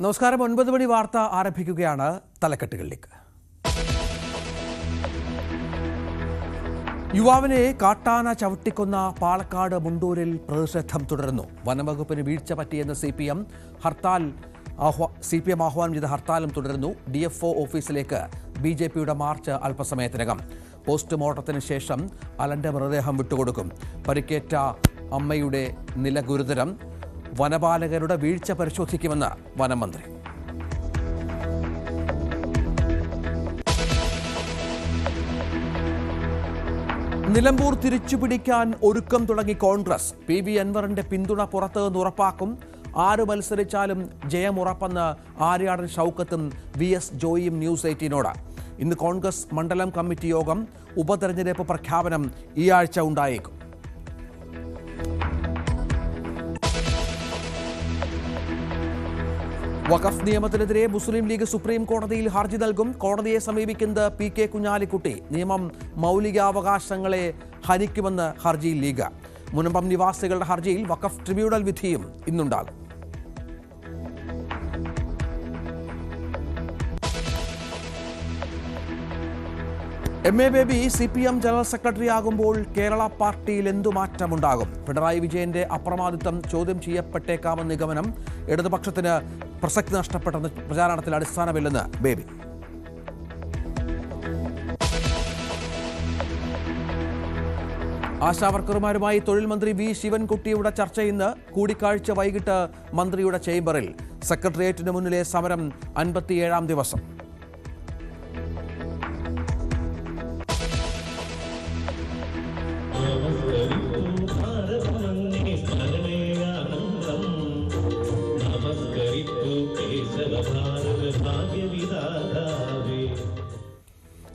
നമസ്കാരം. 9 മണി വാർത്ത ആരംഭിക്കുകയാണ്. തലക്കെട്ടുകളിലേക്ക്. യുവാവിനെ കാട്ടാന ചവിട്ടിക്കൊന്ന പാലക്കാട് മുണ്ടൂരിൽ പ്രതിഷേധം തുടരുന്നു. വനംവകുപ്പിന് വീഴ്ച പറ്റിയെന്ന് സിപിഎം ആഹ്വാനം ചെയ്ത ഹർത്താലും തുടരുന്നു. DFO ഓഫീസിലേക്ക് BJPയുടെ മാർച്ച് അല്പസമയത്തിനകം. പോസ്റ്റ്മോർട്ടത്തിന് ശേഷം അലന്റെ മൃതദേഹം വിട്ടുകൊടുക്കും. പരിക്കേറ്റ അമ്മയുടെ നില ഗുരുതരം. വനപാലകരുടെ വീഴ്ച പരിശോധിക്കുമെന്ന് വനം മന്ത്രി. നിലമ്പൂർ തിരിച്ചുപിടിക്കാൻ ഒരുക്കം തുടങ്ങി കോൺഗ്രസ്. PV അൻവറിന്റെ പിന്തുണ പുറത്തു നിന്ന് ഉറപ്പാക്കും. ആര് മത്സരിച്ചാലും ജയമുറപ്പെന്ന് ആര്യാടൻ ഷൗക്കത്തും VS ജോയിയും ന്യൂസ് 18നോട്. ഇന്ന് കോൺഗ്രസ് മണ്ഡലം കമ്മിറ്റി യോഗം. ഉപതെരഞ്ഞെടുപ്പ് പ്രഖ്യാപനം ഈ ആഴ്ച ഉണ്ടായേക്കും. വഖഫ് നിയമത്തിനെതിരെ മുസ്ലിം ലീഗ് സുപ്രീം കോടതിയിൽ ഹർജി നൽകും. കോടതിയെ സമീപിക്കുന്നത് PK കുഞ്ഞാലിക്കുട്ടി. നിയമം മൗലികാവകാശങ്ങളെ ഹനിക്കുമെന്ന് ഹർജിയിൽ ലീഗ്. മുനമ്പം നിവാസികളുടെ ഹർജിയിൽ വഖഫ് ട്രിബ്യൂണൽ വിധിയും ഇന്നുണ്ടാകും. MA baby CPM general secretary ആകുമ്പോൾ കേരള പാർട്ടിയിൽ എന്തു മാറ്റമുണ്ടാകും? പിണറായി വിജയന്റെ അപ്രമാദിത്വം ചോദ്യം ചെയ്യപ്പെട്ടേക്കാമെന്ന നിഗമനം. ഇടതുപക്ഷത്തിന് പ്രസക്തി നഷ്ടപ്പെട്ടെന്ന് പ്രചാരണത്തിൽ അടിസ്ഥാനമില്ലെന്ന് ബേബി. ആശാവർക്കർമാരുമായി തൊഴിൽ മന്ത്രി V ശിവൻകുട്ടിയുടെ ചർച്ച ഇന്ന്. കൂടിക്കാഴ്ച വൈകിട്ട് മന്ത്രിയുടെ ചേംബറിൽ. സെക്രട്ടേറിയറ്റിന് മുന്നിലെ സമരം 57ാം ദിവസം.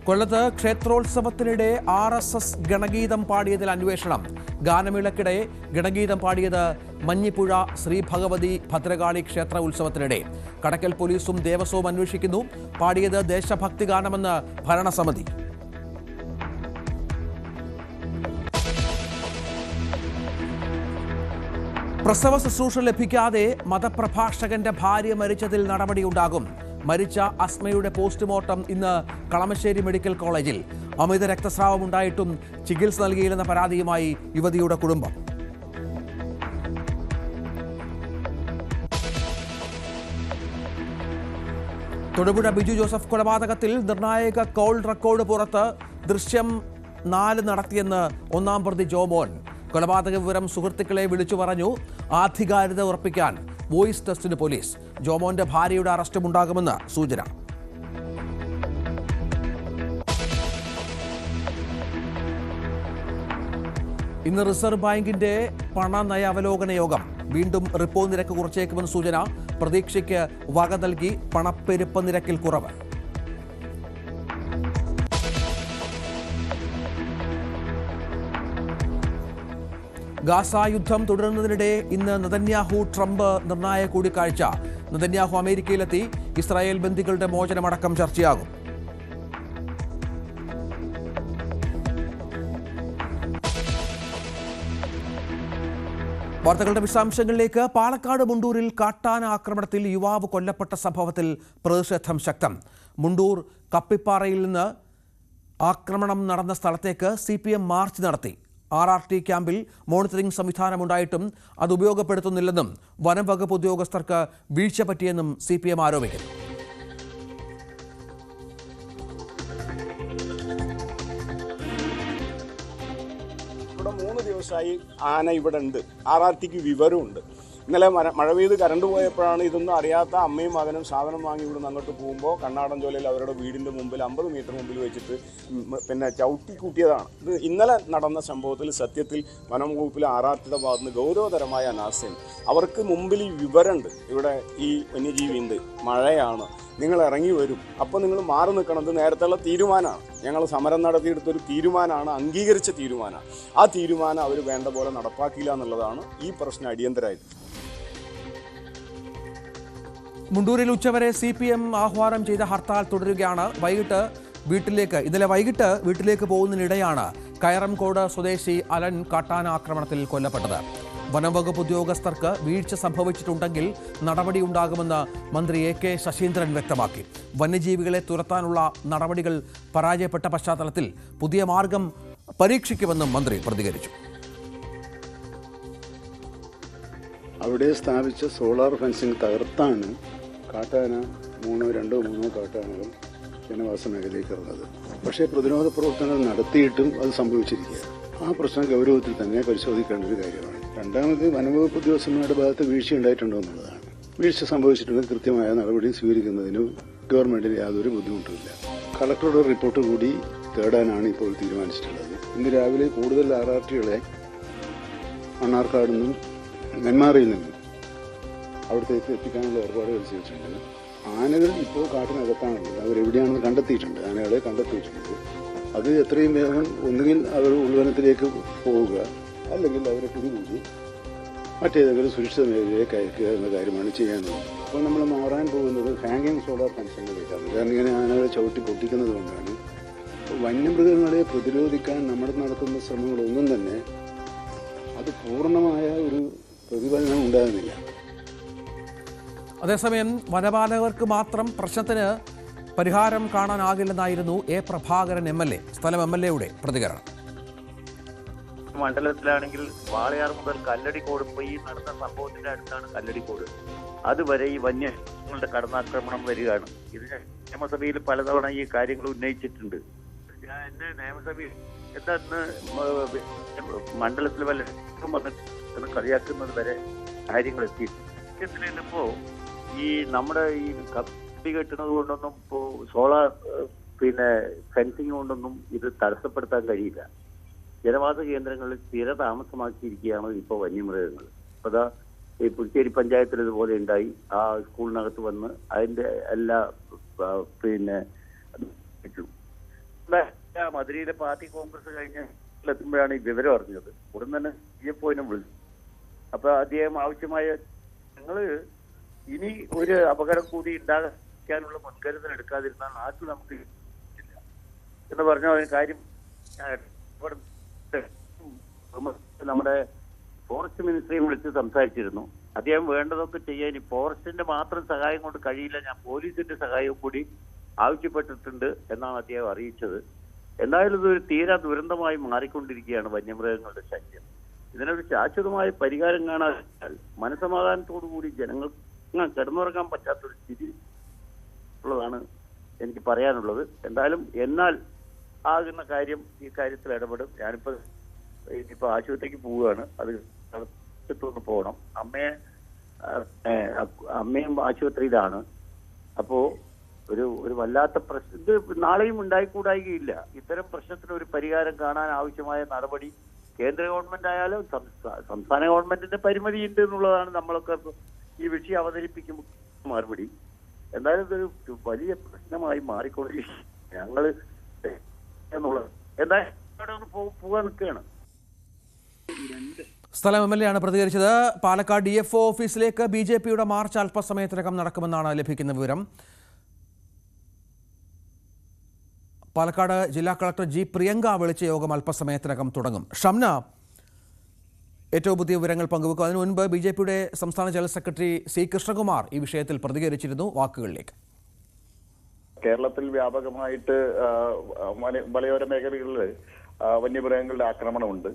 കൊല്ലത്ത് ക്ഷേത്രോത്സവത്തിനിടെ RSS ഗണഗീതം പാടിയതിൽ അന്വേഷണം. ഗാനമേളയ്ക്കിടെ ഗണഗീതം പാടിയത് മഞ്ഞിപ്പുഴ ശ്രീ ഭഗവതി ഭദ്രകാളി ക്ഷേത്ര ഉത്സവത്തിനിടെ. കടക്കൽ പോലീസും ദേവസ്വവും അന്വേഷിക്കുന്നു. പാടിയത് ദേശഭക്തി ഗാനമെന്ന് ഭരണസമിതി. പ്രസവ ശുശ്രൂഷ ലഭിക്കാതെ മതപ്രഭാഷകന്റെ ഭാര്യ മരിച്ചതിൽ നടപടിയുണ്ടാകും. മരിച്ച അസ്മയുടെ പോസ്റ്റ്മോർട്ടം ഇന്ന് കളമശ്ശേരി മെഡിക്കൽ കോളേജിൽ. അമിത രക്തസ്രാവമുണ്ടായിട്ടും ചികിത്സ നൽകിയില്ലെന്ന പരാതിയുമായി യുവതിയുടെ കുടുംബം. തൊടുപുഴ ബിജു ജോസഫ് കൊലപാതകത്തിൽ നിർണായക കോൾ റെക്കോർഡ് പുറത്ത്. ദൃശ്യം 4 നടത്തിയെന്ന് 1-ാം പ്രതി ജോമോൻ. കൊലപാതക വിവരം സുഹൃത്തുക്കളെ വിളിച്ചു പറഞ്ഞു. ആധികാരികത ഉറപ്പിക്കാൻ വോയിസ് ടെസ്റ്റിന് പോലീസ്. ജോമോന്റെ ഭാര്യയുടെ അറസ്റ്റുമുണ്ടാകുമെന്ന് സൂചന. ഇന്ന് റിസർവ് ബാങ്കിന്റെ പണനയ അവലോകന യോഗം. വീണ്ടും റിപ്പോ നിരക്ക് കുറച്ചേക്കുമെന്ന് സൂചന. പ്രതീക്ഷയ്ക്ക് വക നൽകി പണപ്പെരുപ്പ നിരക്കിൽ കുറവ്. ഗാസ യുദ്ധം തുടരുന്നതിനിടെ ഇന്ന് നെതന്യാഹു ട്രംപ് നിർണായക കൂടിക്കാഴ്ച. നെതന്യാഹു അമേരിക്കയിലെത്തി. ഇസ്രായേൽ ബന്ദികളുടെ മോചനമടക്കം ചർച്ചയാകും. വാർത്തകളുടെ വിശദാംശങ്ങളിലേക്ക്. പാലക്കാട് മുണ്ടൂരിൽ കാട്ടാന ആക്രമണത്തിൽ യുവാവ് കൊല്ലപ്പെട്ട സംഭവത്തിൽ പ്രതിഷേധം ശക്തം. മുണ്ടൂർ കപ്പിപ്പാറയിൽ നിന്ന് ആക്രമണം നടന്ന സ്ഥലത്തേക്ക് CPM മാർച്ച് നടത്തി. RRT ക്യാമ്പിൽ മോണിറ്ററിംഗ് സംവിധാനമുണ്ടായിട്ടും അത് ഉപയോഗപ്പെടുത്തുന്നില്ലെന്നും വനം വകുപ്പ് ഉദ്യോഗസ്ഥർക്ക് വീഴ്ച പറ്റിയെന്നും CPM ആരോപിക്കുന്നു. ഇവിടെ 3 ദിവസമായി ആന ഇവിടെ ഉണ്ട്. RRTക്ക് വിവരമുണ്ട്. ഇന്നലെ മഴ പെയ്ത് കറണ്ട് പോയപ്പോഴാണ് ഇതൊന്നും അറിയാത്ത അമ്മയും മകനും സാധനം വാങ്ങി ഇവിടുന്ന് അങ്ങോട്ട് പോകുമ്പോൾ കണ്ണാടൻചോലയിൽ അവരുടെ വീടിൻ്റെ മുമ്പിൽ 50 മീറ്റർ മുമ്പിൽ വെച്ചിട്ട് ചവിട്ടി കൂട്ടിയതാണ്. ഇത് ഇന്നലെ നടന്ന സംഭവത്തിൽ സത്യത്തിൽ വനം വകുപ്പിലെ RRTയുടെ ഭാഗത്ത് നിന്ന് ഗൗരവതരമായ അനാസ്ഥയാണ്. അവർക്ക് മുമ്പിൽ ഈ വിവരമുണ്ട്. ഇവിടെ ഈ വന്യജീവി ഉണ്ട്, മഴയാണ്, നിങ്ങൾ ഇറങ്ങി വരും, അപ്പോൾ നിങ്ങൾ മാറി നിൽക്കണത് നേരത്തെയുള്ള തീരുമാനമാണ്. ഞങ്ങൾ സമരം നടത്തിയെടുത്തൊരു തീരുമാനമാണ്, അംഗീകരിച്ച തീരുമാനമാണ്. ആ തീരുമാനം അവർ വേണ്ട പോലെ നടപ്പാക്കിയില്ല എന്നുള്ളതാണ് ഈ പ്രശ്നം അടിയന്തരമായിട്ട്. മുണ്ടൂരിൽ ഉച്ചവരെ CPM ആഹ്വാനം ചെയ്ത ഹർത്താൽ തുടരുകയാണ്. ഇന്നലെ വൈകിട്ട് വീട്ടിലേക്ക് പോകുന്നതിനിടെയാണ് കയറംകോട് സ്വദേശി അലൻ കാട്ടാന ആക്രമണത്തിൽ കൊല്ലപ്പെട്ടത്. വനംവകുപ്പ് ഉദ്യോഗസ്ഥർക്ക് വീഴ്ച സംഭവിച്ചിട്ടുണ്ടെങ്കിൽ നടപടിയുണ്ടാകുമെന്ന് മന്ത്രി AK ശശീന്ദ്രൻ വ്യക്തമാക്കി. വന്യജീവികളെ തുരത്താനുള്ള നടപടികൾ പരാജയപ്പെട്ട പശ്ചാത്തലത്തിൽ പുതിയ മാർഗം പരീക്ഷിക്കുമെന്നും മന്ത്രി പ്രതികരിച്ചു. അവിടെ സ്ഥാപിച്ച സോളാർ ഫെൻസിംഗ് തകർത്താണ് കാട്ടാന രണ്ടോ മൂന്നോ കാട്ടാനകൾ ജനവാസ മേഖലയിലേക്ക് ഇറങ്ങുന്നത്. പക്ഷേ പ്രതിരോധ പ്രവർത്തനങ്ങൾ നടത്തിയിട്ടും അത് സംഭവിച്ചിരിക്കുക. ആ പ്രശ്നം ഗൗരവത്തിൽ തന്നെ പരിശോധിക്കേണ്ട ഒരു കാര്യമാണ്. രണ്ടാമത് വനംവകുപ്പ് ഉദ്യോഗസ്ഥന്മാരുടെ ഭാഗത്ത് വീഴ്ച ഉണ്ടായിട്ടുണ്ടോ എന്നുള്ളതാണ്. വീഴ്ച സംഭവിച്ചിട്ടുണ്ടെങ്കിൽ കൃത്യമായ നടപടി സ്വീകരിക്കുന്നതിന് ഗവൺമെന്റിന് യാതൊരു ബുദ്ധിമുട്ടുമില്ല. കളക്ടറുടെ റിപ്പോർട്ട് കൂടി തേടാനാണ് ഇപ്പോൾ തീരുമാനിച്ചിട്ടുള്ളത്. ഇന്ന് രാവിലെ കൂടുതൽ RRTകളെ മണ്ണാർക്കാട് നിന്നും നെന്മാറയിൽ നിന്നും അവിടത്തേക്ക് എത്തിക്കാനുള്ള ഏർപ്പാടുകൾ ചെയ്തിട്ടുണ്ട്. ആനകൾ ഇപ്പോൾ കാട്ടിനകത്താണുള്ളത്. അവരെവിടെയാണെന്ന് കണ്ടെത്തിയിട്ടുണ്ട്. ആനകളെ കണ്ടെത്തിയിട്ടുണ്ട്. അത് എത്രയും വേഗം ഒന്നുകിൽ അവർ ഉൾവനത്തിലേക്ക് പോവുക, അല്ലെങ്കിൽ അവരെ പിടികൂടി മറ്റേതെങ്കിലും സുരക്ഷിത മേഖലയിലേക്ക് അയക്കുക എന്ന കാര്യമാണ് ചെയ്യാനുള്ളത്. അപ്പോൾ നമ്മൾ മാറാൻ പോകുന്നത് ഹാങ്ങിങ് സോളാർ ഫെൻസിങ്ങിലേക്കാണ്. കാരണം ഇങ്ങനെ ആനകളെ ചവിട്ടി പൊട്ടിക്കുന്നത് കൊണ്ടാണ്. വന്യമൃഗങ്ങളെ പ്രതിരോധിക്കാൻ നമ്മൾ നടത്തുന്ന ശ്രമങ്ങളൊന്നും തന്നെ അത് പൂർണ്ണമായ ഒരു പ്രതിഫലനം ഉണ്ടാകുന്നില്ല. അതേസമയം വനപാലകർക്ക് മാത്രം പ്രശ്നത്തിന് പരിഹാരം കാണാനാകില്ലെന്നായിരുന്നു A പ്രഭാകരൻ MLA, സ്ഥലം MLAയുടെ പ്രതികരണം. മണ്ഡലത്തിലാണെങ്കിൽ വാളയാർ മുതൽ കല്ലടിക്കോട് പോയി നടന്ന സംഭവത്തിന്റെ അടുത്താണ് കല്ലടിക്കോട്. അതുവരെ ഈ വന്യങ്ങളുടെ കടന്നാക്രമണം വരികയാണ്. ഇത് നിയമസഭയിൽ പലതവണ ഈ കാര്യങ്ങൾ ഉന്നയിച്ചിട്ടുണ്ട്. എന്നെ നിയമസഭയിൽ എന്താന്ന് മണ്ഡലത്തിൽ വല്ല വന്നിട്ട് കളിയാക്കുന്നത് വരെ കാര്യങ്ങൾ എത്തിയിട്ടിപ്പോ ഈ നമ്മുടെ ഈ കപ്പി കെട്ടുന്നത് കൊണ്ടൊന്നും ഇപ്പോ സോളാർ ഫെൻസിങ് കൊണ്ടൊന്നും ഇത് തടസ്സപ്പെടുത്താൻ കഴിയില്ല. ജനവാസ കേന്ദ്രങ്ങളിൽ സ്ഥിര താമസമാക്കിയിരിക്കുകയാണ് ഇപ്പോൾ വന്യമൃഗങ്ങൾ. അപ്പോൾ ഈ പുതുച്ചേരി പഞ്ചായത്തിൽ ഇതുപോലെ ഉണ്ടായി. ആ സ്കൂളിനകത്ത് വന്ന് അതിന്റെ എല്ലാ മധുരയിലെ പാർട്ടി കോൺഗ്രസ് കഴിഞ്ഞ് എത്തുമ്പോഴാണ് ഈ വിവരം അറിഞ്ഞത്. ഉടൻ തന്നെ CFOനെ വിളിച്ചു. അപ്പൊ അദ്ദേഹം ആവശ്യമായ ഞങ്ങള് ഇനി ഒരു അപകടം കൂടി ഉണ്ടാകാനുള്ള മുൻകരുതൽ എടുക്കാതിരുന്നാൽ നാട്ടിൽ നമുക്ക് ഇല്ല എന്ന് പറഞ്ഞ കാര്യം നമ്മുടെ ഫോറസ്റ്റ് മിനിസ്ട്രിയെ വിളിച്ച് സംസാരിച്ചിരുന്നു. അദ്ദേഹം വേണ്ടതൊക്കെ ചെയ്യാൻ ഈ ഫോറസ്റ്റിന്റെ മാത്രം സഹായം കൊണ്ട് കഴിയില്ല, ഞാൻ പോലീസിന്റെ സഹായവും കൂടി ആവശ്യപ്പെട്ടിട്ടുണ്ട് എന്നാണ് അദ്ദേഹം അറിയിച്ചത്. എന്തായാലും ഇതൊരു തീരാ ദുരന്തമായി മാറിക്കൊണ്ടിരിക്കുകയാണ് വന്യമൃഗങ്ങളുടെ ശല്യം. ഇതിനൊരു ശാശ്വതമായ പരിഹാരം കാണാൻ മനസമാധാനത്തോടുകൂടി ജനങ്ങൾ കിടന്നുറങ്ങാൻ പറ്റാത്തൊരു സ്ഥിതി ഉള്ളതാണ് എനിക്ക് പറയാനുള്ളത്. എന്തായാലും എന്നാൽ ആകുന്ന കാര്യം ഈ കാര്യത്തിൽ ഇടപെടും. ഇനിയിപ്പോ ആശുപത്രിക്ക് പോവുകയാണ്. അത് ഒന്ന് പോകണം. അമ്മയും ആശുപത്രിയിലാണ്. അപ്പോ ഒരു വല്ലാത്ത പ്രശ്നം ഇത് നാളെയും ഉണ്ടായിക്കൂടായികയില്ല. ഇത്തരം പ്രശ്നത്തിന് ഒരു പരിഹാരം കാണാൻ ആവശ്യമായ നടപടി കേന്ദ്ര ഗവൺമെന്റ് ആയാലും സംസ്ഥാന ഗവൺമെന്റിന്റെ പരിമിതി ഉണ്ട് എന്നുള്ളതാണ് നമ്മളൊക്കെ ഈ വിഷയം അവതരിപ്പിക്കുമ്പോൾ മറുപടി. എന്തായാലും ഇതൊരു വലിയ പ്രശ്നമായി മാറിക്കൊണ്ടിരിക്കും. ഞങ്ങള് എന്തായാലും പോകാൻ നിൽക്കുകയാണ്. സ്ഥലം MLA ആണ് പ്രതികരിച്ചത്. പാലക്കാട് DFO ഓഫീസിലേക്ക് BJPയുടെ മാർച്ച് അല്പസമയത്തിനകം നടക്കുമെന്നാണ് ലഭിക്കുന്ന വിവരം. പാലക്കാട് ജില്ലാ കളക്ടർ G. പ്രിയങ്ക വിളിച്ച യോഗം അല്പസമയത്തിനകം തുടങ്ങും. ഷംന ഏറ്റവും പുതിയ വിവരങ്ങൾ പങ്കുവെക്കും. അതിനു മുൻപ് BJPയുടെ സംസ്ഥാന ജനറൽ സെക്രട്ടറി C. കൃഷ്ണകുമാർ ഈ വിഷയത്തിൽ പ്രതികരിച്ചിരുന്നു. വാക്കുകളിലേക്ക്. കേരളത്തിൽ വ്യാപകമായിട്ട് മലയോര മേഖലകളിൽ വന്യമൃഗങ്ങളുടെ ആക്രമണമുണ്ട്.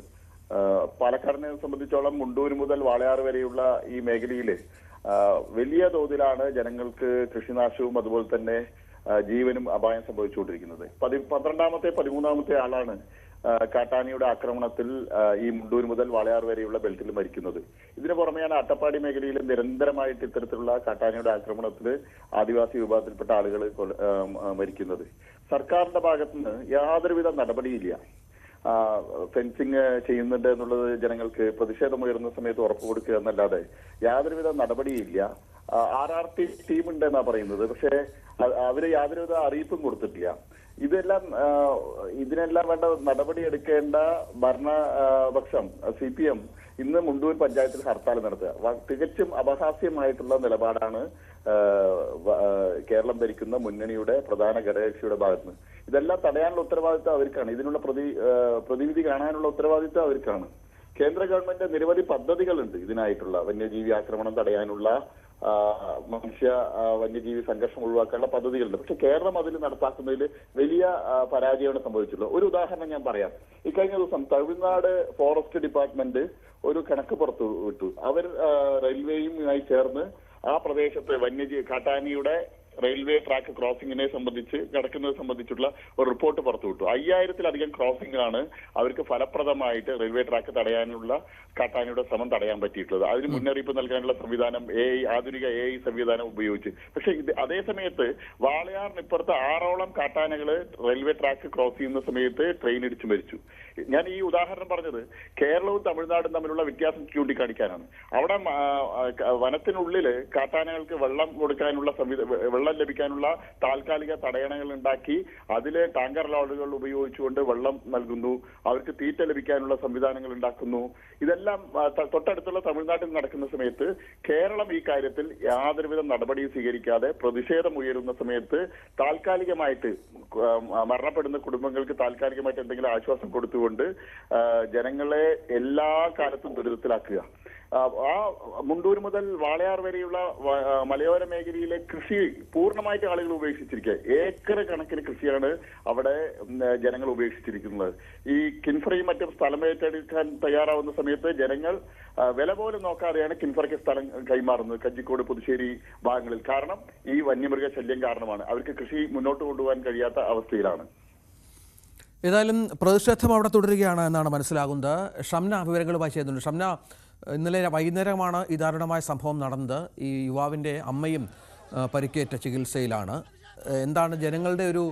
പാലക്കാടിനെ സംബന്ധിച്ചോളം മുണ്ടൂർ മുതൽ വാളയാർ വരെയുള്ള ഈ മേഖലയിൽ വലിയ തോതിലാണ് ജനങ്ങൾക്ക് കൃഷിനാശവും അതുപോലെ തന്നെ ജീവനും അപായം സംഭവിച്ചുകൊണ്ടിരിക്കുന്നത്. 12ാമത്തെ 13ാമത്തെ ആളാണ് കാട്ടാനയുടെ ആക്രമണത്തിൽ ഈ മുണ്ടൂർ മുതൽ വാളയാർ വരെയുള്ള ബെൽറ്റിൽ മരിക്കുന്നത്. ഇതിനു പുറമെയാണ് അട്ടപ്പാടി മേഖലയിൽ നിരന്തരമായിട്ട് ഇത്തരത്തിലുള്ള കാട്ടാനയുടെ ആക്രമണത്തിൽ ആദിവാസി വിഭാഗത്തിൽപ്പെട്ട ആളുകൾ മരിക്കുന്നത്. സർക്കാരിന്റെ ഭാഗത്തുനിന്ന് യാതൊരുവിധ നടപടിയില്ല. ഫെൻസിങ് ചെയ്യുന്നുണ്ട് എന്നുള്ളത് ജനങ്ങൾക്ക് പ്രതിഷേധമുയർന്ന സമയത്ത് ഉറപ്പ് കൊടുക്കുക എന്നല്ലാതെ യാതൊരുവിധ നടപടിയില്ല. RRT ടീം ഉണ്ടെന്നാ പറയുന്നത്. പക്ഷെ അവര് യാതൊരുവിധ അറിയിപ്പും കൊടുത്തിട്ടില്ല. ഇതിനെല്ലാം വേണ്ട നടപടി എടുക്കേണ്ട ഭരണപക്ഷം CPM ഇന്ന് മുണ്ടൂർ പഞ്ചായത്തിൽ ഹർത്താൽ നടത്തുക. തികച്ചും അപഹാസ്യമായിട്ടുള്ള നിലപാടാണ് കേരളം ഭരിക്കുന്ന മുന്നണിയുടെ പ്രധാന ഘടകകക്ഷിയുടെ ഭാഗത്തുനിന്ന്. ഇതെല്ലാം തടയാനുള്ള ഉത്തരവാദിത്വം അവർക്കാണ്. ഇതിനുള്ള പ്രതിവിധി കാണാനുള്ള ഉത്തരവാദിത്വം അവർക്കാണ്. കേന്ദ്ര ഗവൺമെന്റ് നിരവധി പദ്ധതികളുണ്ട് ഇതിനായിട്ടുള്ള വന്യജീവി ആക്രമണം തടയാനുള്ള വന്യജീവി സംഘർഷം ഒഴിവാക്കാനുള്ള പദ്ധതികളുണ്ട്. പക്ഷെ കേരളം അതിൽ നടപ്പാക്കുന്നതിൽ വലിയ പരാജയമാണ് സംഭവിച്ചിട്ടുള്ളത്. ഒരു ഉദാഹരണം ഞാൻ പറയാം. ഇക്കഴിഞ്ഞ ദിവസം തമിഴ്നാട് ഫോറസ്റ്റ് ഡിപ്പാർട്ട്മെന്റ് ഒരു കണക്ക് പുറത്തു വിട്ടു. അവർ റെയിൽവേയുമായി ചേർന്ന് ആ പ്രദേശത്ത് കാട്ടാനയുടെ റെയിൽവേ ട്രാക്ക് ക്രോസിംഗിനെ സംബന്ധിച്ച് നടക്കുന്നത് സംബന്ധിച്ചുള്ള ഒരു റിപ്പോർട്ട് പുറത്തുവിട്ടു. 5000-ലധികം ക്രോസിംഗാണ് അവർക്ക് ഫലപ്രദമായിട്ട് റെയിൽവേ ട്രാക്ക് തടയാനുള്ള കാട്ടാനയുടെ ശ്രമം തടയാൻ പറ്റിയിട്ടുള്ളത്. അതിന് മുന്നറിയിപ്പ് നൽകാനുള്ള സംവിധാനം ആധുനിക AI സംവിധാനം ഉപയോഗിച്ച്. പക്ഷെ അതേ സമയത്ത് വാളയാറിനിപ്പുറത്ത് 6ഓളം കാട്ടാനകൾ റെയിൽവേ ട്രാക്ക് ക്രോസ് ചെയ്യുന്ന സമയത്ത് ട്രെയിൻ ഇടിച്ചു മരിച്ചു. ഞാൻ ഈ ഉദാഹരണം പറഞ്ഞത് കേരളവും തമിഴ്നാടും തമ്മിലുള്ള വ്യത്യാസം ചൂണ്ടിക്കാണിക്കാനാണ്. അവിടെ വനത്തിനുള്ളിൽ കാട്ടാനകൾക്ക് വെള്ളം കൊടുക്കാനുള്ള വെള്ളം ലഭിക്കാനുള്ള താൽക്കാലിക തടയണകൾ ഉണ്ടാക്കി അതിലെ ടാങ്കർ ലോഡുകൾ ഉപയോഗിച്ചുകൊണ്ട് വെള്ളം നൽകുന്നു. അവർക്ക് തീറ്റ ലഭിക്കാനുള്ള സംവിധാനങ്ങൾ ഉണ്ടാക്കുന്നു. ഇതെല്ലാം തൊട്ടടുത്തുള്ള തമിഴ്നാട്ടിൽ നടക്കുന്ന സമയത്ത് കേരളം ഈ കാര്യത്തിൽ യാതൊരുവിധ നടപടിയും സ്വീകരിക്കാതെ പ്രതിഷേധം ഉയരുന്ന സമയത്ത് താൽക്കാലികമായിട്ട് മരണപ്പെടുന്ന കുടുംബങ്ങൾക്ക് താൽക്കാലികമായിട്ട് എന്തെങ്കിലും ആശ്വാസം കൊടുത്തുകൊണ്ട് ജനങ്ങളെ എല്ലാ കാലത്തും ദുരിതത്തിലാക്കുക. ആ മുണ്ടൂർ മുതൽ വാളയാർ വരെയുള്ള മലയോര മേഖലയിലെ കൃഷി പൂർണ്ണമായിട്ട് ആളുകൾ ഉപേക്ഷിച്ചിരിക്കുക. ഏക്കർ കണക്കിന് കൃഷിയാണ് അവിടെ ജനങ്ങൾ ഉപേക്ഷിച്ചിരിക്കുന്നത്. ഈ കിൻഫ്രയും മറ്റും സ്ഥലം ഏറ്റെടുക്കാൻ തയ്യാറാവുന്ന സമയത്ത് ജനങ്ങൾ വില പോലും നോക്കാതെയാണ് കിൻഫ്രയ്ക്ക് സ്ഥലം കൈമാറുന്നത് കഞ്ചിക്കോട്, പുതുശ്ശേരി ഭാഗങ്ങളിൽ. കാരണം ഈ വന്യമൃഗ ശല്യം കാരണമാണ്. അവർക്ക് കൃഷി മുന്നോട്ട് കൊണ്ടുപോകാൻ കഴിയാത്ത അവസ്ഥയിലാണ്. ഏതായാലും പ്രതിഷേധം അവിടെ തുടരുകയാണ് എന്നാണ് മനസ്സിലാകുന്നത്. ഷംന വിവരങ്ങളുമായി ചെയ്യുന്നുണ്ട്. ഷംന, ഇന്നലെ വൈകുന്നേരമാണ് ഈ ദാരുണമായ സംഭവം നടന്നത്. ഈ യുവാവിൻ്റെ അമ്മയും പരിക്കേറ്റ ചികിത്സയിലാണ്. എന്താണ് ജനങ്ങളുടെ ഒരു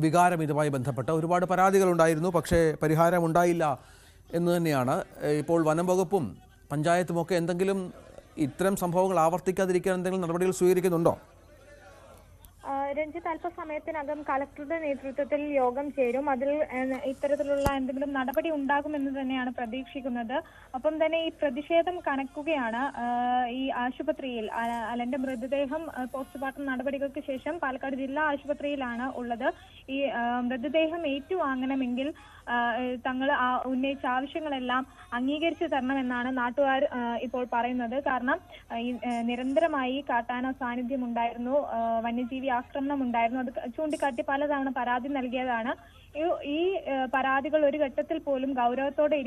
വികാരം ഇതുമായി ബന്ധപ്പെട്ട്? ഒരുപാട് പരാതികളുണ്ടായിരുന്നു, പക്ഷേ പരിഹാരമുണ്ടായില്ല എന്ന് തന്നെയാണ്. ഇപ്പോൾ വനം വകുപ്പും പഞ്ചായത്തുമൊക്കെ എന്തെങ്കിലും ഇത്തരം സംഭവങ്ങൾ ആവർത്തിക്കാതിരിക്കാൻ എന്തെങ്കിലും നടപടികൾ സ്വീകരിക്കുന്നുണ്ടോ? രഞ്ജിത്ത്, അല്പസമയത്തിനകം കളക്ടറുടെ നേതൃത്വത്തിൽ യോഗം ചേരും. അതിൽ ഇത്തരത്തിലുള്ള എന്തെങ്കിലും നടപടി ഉണ്ടാകുമെന്ന് തന്നെയാണ് പ്രതീക്ഷിക്കുന്നത്. ഒപ്പം തന്നെ ഈ പ്രതിഷേധം കനക്കുകയാണ്. ഈ ആശുപത്രിയിൽ അലന്റെ മൃതദേഹം പോസ്റ്റ്മോർട്ടം നടപടികൾക്ക് ശേഷം പാലക്കാട് ജില്ലാ ആശുപത്രിയിലാണ് ഉള്ളത്. ഈ മൃതദേഹം ഏറ്റുവാങ്ങണമെങ്കിൽ തങ്ങൾ ഉന്നയിച്ച ആവശ്യങ്ങളെല്ലാം അംഗീകരിച്ചു തരണമെന്നാണ് നാട്ടുകാർ ഇപ്പോൾ പറയുന്നത്. കാരണം നിരന്തരമായി കാട്ടാന സാന്നിധ്യം ഉണ്ടായിരുന്നു, വന്യജീവി ആക്രമണം ഉണ്ടായിരുന്നു. അത് ചൂണ്ടിക്കാട്ടി പലതവണ പരാതി നൽകിയതാണ്. ഈ പരാതികൾ ഒരു ഘട്ടത്തിൽ പോലും ഗൗരവത്തോടെ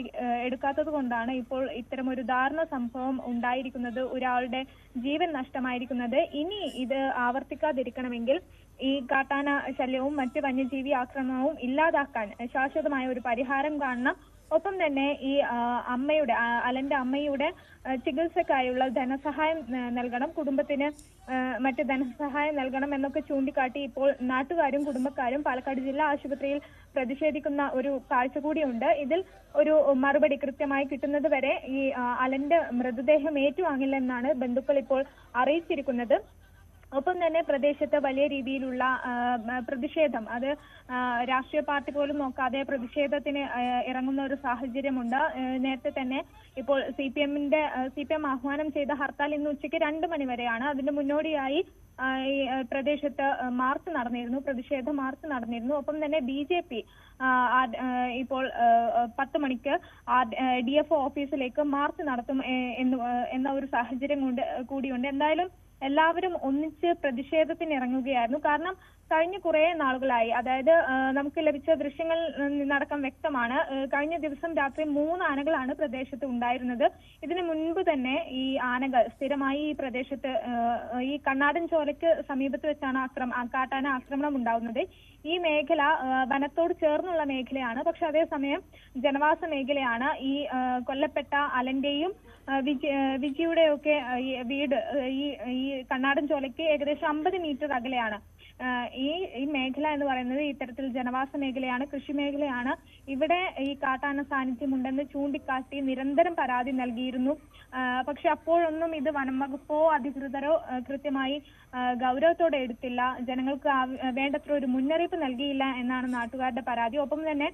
എടുക്കാത്തത് കൊണ്ടാണ് ഇപ്പോൾ ഇത്തരം ഒരു ദാരുണ സംഭവം ഉണ്ടായിരിക്കുന്നത്, ഒരാളുടെ ജീവൻ നഷ്ടമായിരിക്കുന്നത്. ഇനി ഇത് ആവർത്തിക്കാതിരിക്കണമെങ്കിൽ ഈ കാട്ടാന ശല്യവും മറ്റ് വന്യജീവി ആക്രമണവും ഇല്ലാതാക്കാൻ ശാശ്വതമായ ഒരു പരിഹാരം കാണണം. ഒപ്പം തന്നെ ഈ അലന്റെ അമ്മയുടെ ചികിത്സക്കായുള്ള ധനസഹായം നൽകണം, കുടുംബത്തിന് മറ്റ് ധനസഹായം നൽകണം എന്നൊക്കെ ചൂണ്ടിക്കാട്ടി ഇപ്പോൾ നാട്ടുകാരും കുടുംബക്കാരും പാലക്കാട് ജില്ലാ ആശുപത്രിയിൽ പ്രതിഷേധിക്കുന്ന ഒരു കാഴ്ച കൂടിയുണ്ട്. ഇതിൽ ഒരു മറുപടി കൃത്യമായി കിട്ടുന്നത് വരെ ഈ അലന്റെ മൃതദേഹം ഏറ്റുവാങ്ങില്ലെന്നാണ് ബന്ധുക്കൾ ഇപ്പോൾ അറിയിച്ചിരിക്കുന്നത്. ഒപ്പം തന്നെ പ്രദേശത്ത് വലിയ രീതിയിലുള്ള പ്രതിഷേധം, അത് രാഷ്ട്രീയ പാർട്ടി പോലും നോക്കാതെ പ്രതിഷേധത്തിന് ഇറങ്ങുന്ന ഒരു സാഹചര്യമുണ്ട്. നേരത്തെ തന്നെ ഇപ്പോൾ CPM ആഹ്വാനം ചെയ്ത ഹർത്താൽ ഇന്ന് ഉച്ചയ്ക്ക് 2 മണി വരെയാണ്. അതിന്റെ മുന്നോടിയായി ഈ പ്രദേശത്ത് പ്രതിഷേധ മാർച്ച് നടന്നിരുന്നു. ഒപ്പം തന്നെ BJP ഇപ്പോൾ 10 മണിക്ക് DFO ഓഫീസിലേക്ക് മാർച്ച് നടത്തും എന്ന ഒരു സാഹചര്യം കൂടിയുണ്ട്. എന്തായാലും എല്ലാവരും ഒന്നിച്ച് പ്രതിഷേധത്തിന് ഇറങ്ങുകയായിരുന്നു. കാരണം കഴിഞ്ഞ കുറെ നാളുകളായി, അതായത് നമുക്ക് ലഭിച്ച ദൃശ്യങ്ങൾ നിന്നടക്കം വ്യക്തമാണ്, കഴിഞ്ഞ ദിവസം രാത്രി 3 ആനകളാണ് പ്രദേശത്ത് ഉണ്ടായിരുന്നത്. ഇതിനു മുൻപ് തന്നെ ഈ ആനകൾ സ്ഥിരമായി ഈ പ്രദേശത്ത് ഈ കണ്ണാടൻ ചോലയ്ക്ക് സമീപത്ത് വെച്ചാണ് കാട്ടാന ആക്രമണം ഉണ്ടാവുന്നത്. ഈ മേഖല വനത്തോട് ചേർന്നുള്ള മേഖലയാണ്, പക്ഷെ അതേസമയം ജനവാസ മേഖലയാണ്. ഈ കൊല്ലപ്പെട്ട അലന്റെയും വിജിയുടെയൊക്കെ വീട് ഈ കണ്ണാടൻ ചോലയ്ക്ക് ഏകദേശം 50 മീറ്റർ അകലെയാണ്. ഈ മേഖല എന്ന് പറയുന്നത് ഇത്തരത്തിൽ ജനവാസ മേഖലയാണ്, കൃഷി മേഖലയാണ്. ഇവിടെ ഈ കാട്ടാന സാന്നിധ്യമുണ്ടെന്ന് ചൂണ്ടിക്കാട്ടി നിരന്തരം പരാതി നൽകിയിരുന്നു. പക്ഷെ അപ്പോഴൊന്നും ഇത് വനം വകുപ്പോ അധികൃതരോ കൃത്യമായി ഗൗരവത്തോടെ എടുത്തില്ല. ജനങ്ങൾക്ക് വേണ്ടത്ര ഒരു മുന്നറിയിപ്പ് നൽകിയില്ല എന്നാണ് നാട്ടുകാരുടെ പരാതി. ഒപ്പം തന്നെ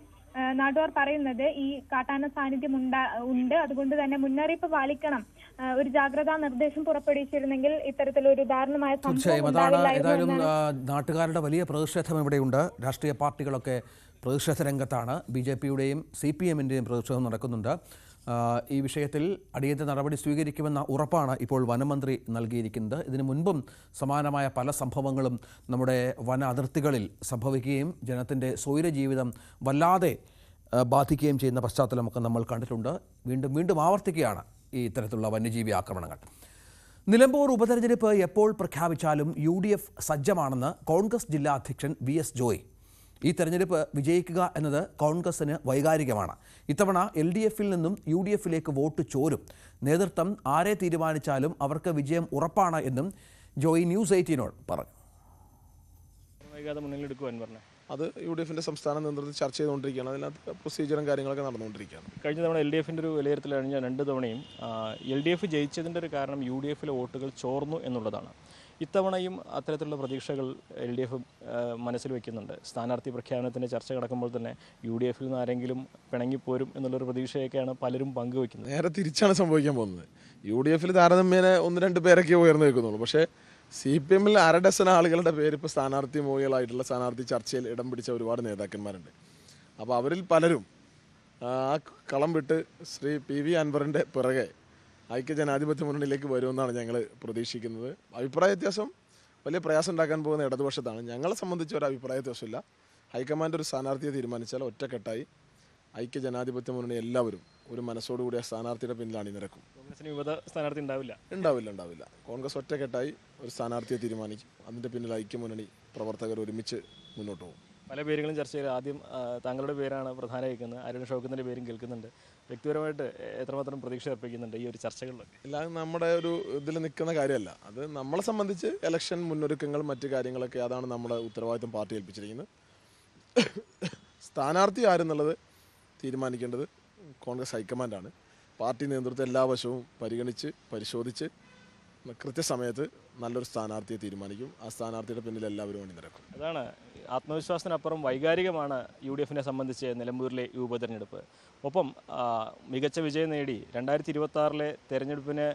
നാട്ടുകാർ പറയുന്നത് ഈ കാട്ടാന സാന്നിധ്യം ഉണ്ട്, അതുകൊണ്ട് തന്നെ മുന്നറിയിപ്പ് പാലിക്കണം, ഒരു ജാഗ്രതാ നിർദ്ദേശം പുറപ്പെടുവിച്ചിരുന്നെങ്കിൽ ഇത്തരത്തിലൊരു ദാരുണമായ തീർച്ചയായും അതാണ്. ഏതായാലും നാട്ടുകാരുടെ വലിയ പ്രതിഷേധം ഇവിടെയുണ്ട്. രാഷ്ട്രീയ പാർട്ടികളൊക്കെ പ്രതിഷേധ രംഗത്താണ്. BJPയുടെയും CPMന്റെയും പ്രതിഷേധം നടക്കുന്നുണ്ട്. ഈ വിഷയത്തിൽ അടിയന്തര നടപടി സ്വീകരിക്കുമെന്ന ഉറപ്പാണ് ഇപ്പോൾ വനമന്ത്രി നൽകിയിരിക്കുന്നത്. ഇതിനു മുൻപും സമാനമായ പല സംഭവങ്ങളും നമ്മുടെ വന അതിർത്തികളിൽ സംഭവിക്കുകയും ജനത്തിൻ്റെ സ്വൈരജീവിതം വല്ലാതെ ബാധിക്കുകയും ചെയ്യുന്ന പശ്ചാത്തലമൊക്കെ നമ്മൾ കണ്ടിട്ടുണ്ട്. വീണ്ടും ആവർത്തിക്കുകയാണ് ഈ ഇത്തരത്തിലുള്ള വന്യജീവി ആക്രമണങ്ങൾ. നിലമ്പൂർ ഉപതെരഞ്ഞെടുപ്പ് എപ്പോൾ പ്രഖ്യാപിച്ചാലും UDF സജ്ജമാണെന്ന് കോൺഗ്രസ് ജില്ലാ അധ്യക്ഷൻ VS ജോയ്. ഈ തെരഞ്ഞെടുപ്പ് വിജയിക്കുക എന്നത് കോൺഗ്രസിന് വൈകാരികമാണ്. ഇത്തവണ LDFിൽ നിന്നും UDFിലേക്ക് വോട്ട് ചോരും. നേതൃത്വം ആരെ തീരുമാനിച്ചാലും അവർക്ക് വിജയം ഉറപ്പാണ് എന്നും ജോയ് News 18 പറഞ്ഞു. അത് UDFിൻ്റെ സംസ്ഥാന നേതൃത്വത്തിൽ ചർച്ച ചെയ്തുകൊണ്ടിരിക്കുകയാണ്. അതിനകത്ത് പ്രൊസീജിയറും കാര്യങ്ങളൊക്കെ നടന്നുകൊണ്ടിരിക്കുകയാണ്. കഴിഞ്ഞ തവണ LDFിൻ്റെ ഒരു വിലയിരുത്തൽ കഴിഞ്ഞ 2 തവണയും LDF ജയിച്ചതിൻ്റെ ഒരു കാരണം UDFിലെ വോട്ടുകൾ ചോർന്നു എന്നുള്ളതാണ്. ഇത്തവണയും അത്തരത്തിലുള്ള പ്രതീക്ഷകൾ LDF മനസ്സിൽ വയ്ക്കുന്നുണ്ട്. സ്ഥാനാർത്ഥി പ്രഖ്യാപനത്തിൻ്റെ ചർച്ച നടക്കുമ്പോൾ തന്നെ UDFിൽ നിന്ന് ആരെങ്കിലും പിണങ്ങിപ്പോരും എന്നുള്ളൊരു പ്രതീക്ഷയൊക്കെയാണ് പലരും പങ്കുവയ്ക്കുന്നത്. നേരെ തിരിച്ചാണ് സംഭവിക്കാൻ പോകുന്നത്. UDFിൽ താരതമ്യേന 1-2 പേരൊക്കെ ഉയർന്നു നിൽക്കുന്നുള്ളൂ. പക്ഷേ CPMൽ 1/2 ഡസൻ ആളുകളുടെ പേര് ഇപ്പോൾ സ്ഥാനാർത്ഥി മോഹികളായിട്ടുള്ള സ്ഥാനാർത്ഥി ചർച്ചയിൽ ഇടം പിടിച്ച ഒരുപാട് നേതാക്കന്മാരുണ്ട്. അപ്പോൾ അവരിൽ പലരും ആ കളം വിട്ട് ശ്രീ PV അൻവറിൻ്റെ പിറകെ ഐക്യജനാധിപത്യ മുന്നണിയിലേക്ക് വരുമെന്നാണ് ഞങ്ങൾ പ്രതീക്ഷിക്കുന്നത്. അഭിപ്രായ വ്യത്യാസം വലിയ പ്രയാസം ഉണ്ടാക്കാൻ പോകുന്ന ഇടതുപക്ഷത്താണ്. ഞങ്ങളെ സംബന്ധിച്ച് ഒരു അഭിപ്രായ വ്യത്യാസമില്ല. ഹൈക്കമാൻഡ് ഒരു സ്ഥാനാർത്ഥിയെ തീരുമാനിച്ചാൽ ഒറ്റക്കെട്ടായി ഐക്യജനാധിപത്യ മുന്നണി എല്ലാവരും ഒരു മനസ്സോടുകൂടി ആ സ്ഥാനാർത്ഥിയുടെ പിന്നിൽ അണിനിരക്കും. കോൺഗ്രസിന് യുവത സ്ഥാനാർത്ഥി ഉണ്ടാവില്ല. കോൺഗ്രസ് ഒറ്റക്കെട്ടായി ഒരു സ്ഥാനാർത്ഥിയെ തീരുമാനിക്കും. അതിൻ്റെ പിന്നിൽ ഐക്യമുന്നണി പ്രവർത്തകർ ഒരുമിച്ച് മുന്നോട്ട് പോകും. പല പേരുകളും ചർച്ച ചെയ്ത് ആദ്യം താങ്കളുടെ പേരാണ് പ്രധാന കേൾക്കുന്നത്. ആര്യടൻ ഷൗക്കത്തിൻ്റെ പേരും കേൾക്കുന്നുണ്ട്. വ്യക്തിപരമായിട്ട് എത്രമാത്രം പ്രതീക്ഷ അർപ്പിക്കുന്നുണ്ട് ഈ ഒരു ചർച്ചകളിലൊക്കെ? എല്ലാം നമ്മുടെ ഒരു ഇതിൽ നിൽക്കുന്ന കാര്യമല്ല. അത് നമ്മളെ സംബന്ധിച്ച് ഇലക്ഷൻ മുന്നൊരുക്കങ്ങൾ മറ്റു കാര്യങ്ങളൊക്കെ അതാണ് നമ്മുടെ ഉത്തരവാദിത്വം പാർട്ടി ഏൽപ്പിച്ചിരിക്കുന്നത്. സ്ഥാനാർത്ഥി ആരെന്നുള്ളത് തീരുമാനിക്കേണ്ടത് കോൺഗ്രസ് ഹൈക്കമാൻഡാണ്. പാർട്ടി നേതൃത്വം എല്ലാ വശവും പരിശോധിച്ച് കൃത്യസമയത്ത് നല്ലൊരു സ്ഥാനാർത്ഥിയെ തീരുമാനിക്കും. ആ സ്ഥാനാർത്ഥിയുടെ പിന്നിൽ എല്ലാവരും അണിനിരക്കും. അതാണ് ആത്മവിശ്വാസത്തിനപ്പുറം വൈകാരികമാണ് UDFിനെ സംബന്ധിച്ച് നിലമ്പൂരിലെ ഈ ഉപതെരഞ്ഞെടുപ്പ്. ഒപ്പം മികച്ച വിജയം നേടി 2026 തെരഞ്ഞെടുപ്പിന്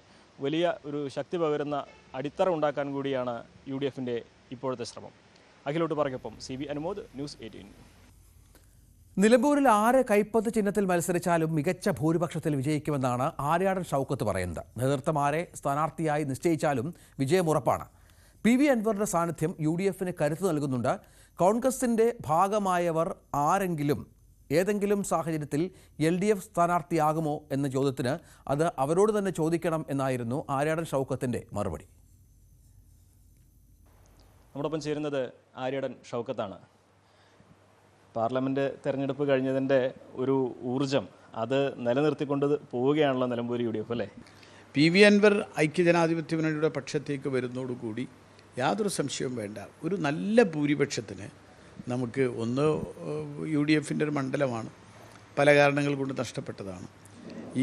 വലിയ ഒരു ശക്തി പകരുന്ന അടിത്തറ ഉണ്ടാക്കാൻ കൂടിയാണ് UDFിൻ്റെ ഇപ്പോഴത്തെ ശ്രമം. അഖിലോട്ട് പറയ്ക്കൊപ്പം CB അനുമോദ്, News 18. നിലമ്പൂരിൽ ആര് കൈപ്പത്ത് ചിഹ്നത്തിൽ മത്സരിച്ചാലും മികച്ച ഭൂരിപക്ഷത്തിൽ വിജയിക്കുമെന്നാണ് ആര്യാടൻ ഷൗക്കത്ത് പറയുന്നത്. നേതൃത്വം ആരെ സ്ഥാനാർത്ഥിയായി നിശ്ചയിച്ചാലും വിജയമുറപ്പാണ്. PV അൻവറിന്റെ സാന്നിധ്യം UDFിന് കരുത്ത് നൽകുന്നുണ്ട്. കോൺഗ്രസിന്റെ ഭാഗമായവർ ആരെങ്കിലും ഏതെങ്കിലും സാഹചര്യത്തിൽ LDF സ്ഥാനാർത്ഥിയാകുമോ എന്ന ചോദ്യത്തിന് അത് അവരോട് തന്നെ ചോദിക്കണം എന്നായിരുന്നു ആര്യാടൻ ഷൗക്കത്തിന്റെ മറുപടി. നമ്മോടൊപ്പം ചേരുന്നത് ആര്യാടൻ ഷൗക്കത്താണ്. പാർലമെൻറ്റ് തെരഞ്ഞെടുപ്പ് കഴിഞ്ഞതിൻ്റെ ഒരു ഊർജം അത് നിലനിർത്തിക്കൊണ്ട് പോവുകയാണല്ലോ നിലമ്പൂർ UDF അല്ലേ? PV അൻവർ ഐക്യജനാധിപത്യ മുന്നണിയുടെ പക്ഷത്തേക്ക് വരുന്നതോടുകൂടി യാതൊരു സംശയവും വേണ്ട, ഒരു നല്ല ഭൂരിപക്ഷത്തിന് നമുക്ക് ഒന്ന് UDFിൻ്റെ ഒരു മണ്ഡലമാണ്, പല കാരണങ്ങൾ കൊണ്ട് നഷ്ടപ്പെട്ടതാണ്.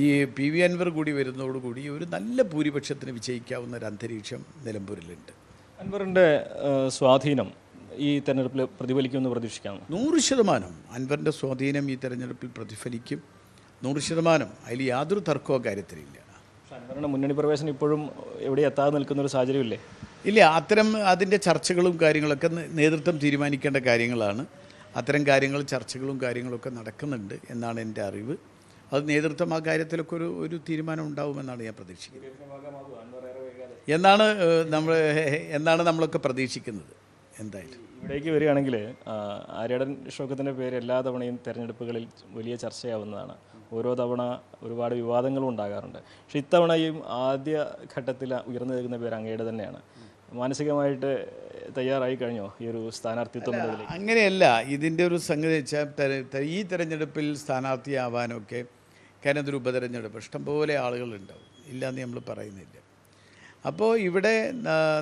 ഈ PV അൻവർ കൂടി വരുന്നതോടുകൂടി ഒരു നല്ല ഭൂരിപക്ഷത്തിന് വിജയിക്കാവുന്ന ഒരു അന്തരീക്ഷം നിലമ്പൂരിലുണ്ട്. അൻവറിൻ്റെ സ്വാധീനം ഈ തെരഞ്ഞെടുപ്പിൽ പ്രതിഫലിക്കുമെന്ന് പ്രതീക്ഷിക്കാം? 100% അൻവറിൻ്റെ സ്വാധീനം ഈ തെരഞ്ഞെടുപ്പിൽ പ്രതിഫലിക്കും. 100%. അതിൽ യാതൊരു തർക്കവും കാര്യത്തിലില്ല. അൻവറിൻ്റെ മുന്നണി പ്രവേശനം ഇപ്പോഴും എവിടെ എത്താതെ നിൽക്കുന്ന ഒരു സാഹചര്യമില്ലേ? ഇല്ല, അതിൻ്റെ ചർച്ചകളും കാര്യങ്ങളൊക്കെ നേതൃത്വം തീരുമാനിക്കേണ്ട കാര്യങ്ങളാണ്. അത്തരം കാര്യങ്ങൾ ചർച്ചകളും കാര്യങ്ങളൊക്കെ നടക്കുന്നുണ്ട് എന്നാണ് എൻ്റെ അറിവ്. അത് നേതൃത്വം ആ കാര്യത്തിലൊക്കെ ഒരു തീരുമാനം ഉണ്ടാവുമെന്നാണ് ഞാൻ പ്രതീക്ഷിക്കുന്നത്. എന്നാണ് നമ്മളൊക്കെ പ്രതീക്ഷിക്കുന്നത്. എന്തായാലും ഇവിടേക്ക് വരികയാണെങ്കിൽ ആര്യാടൻ ഷൗക്കത്തിൻ്റെ പേര് എല്ലാ തവണയും തെരഞ്ഞെടുപ്പുകളിൽ വലിയ ചർച്ചയാവുന്നതാണ്. ഓരോ തവണ ഒരുപാട് വിവാദങ്ങളും ഉണ്ടാകാറുണ്ട്. പക്ഷെ ഇത്തവണയും ആദ്യ ഘട്ടത്തിൽ ഉയർന്നു നിൽക്കുന്ന പേര് അങ്ങയുടെ തന്നെയാണ്. മാനസികമായിട്ട് തയ്യാറായി കഴിഞ്ഞോ ഈ ഒരു സ്ഥാനാർത്ഥിത്വം? അങ്ങനെയല്ല, ഇതിൻ്റെ ഒരു സംഗതി വെച്ചാൽ ഈ തെരഞ്ഞെടുപ്പിൽ സ്ഥാനാർത്ഥിയാവാനൊക്കെ കാരണം ഇതൊരു ഉപതെരഞ്ഞെടുപ്പ് ഇഷ്ടംപോലെ ആളുകളുണ്ടാവും, ഇല്ലയെന്ന് നമ്മൾ പറയുന്നില്ല. അപ്പോൾ ഇവിടെ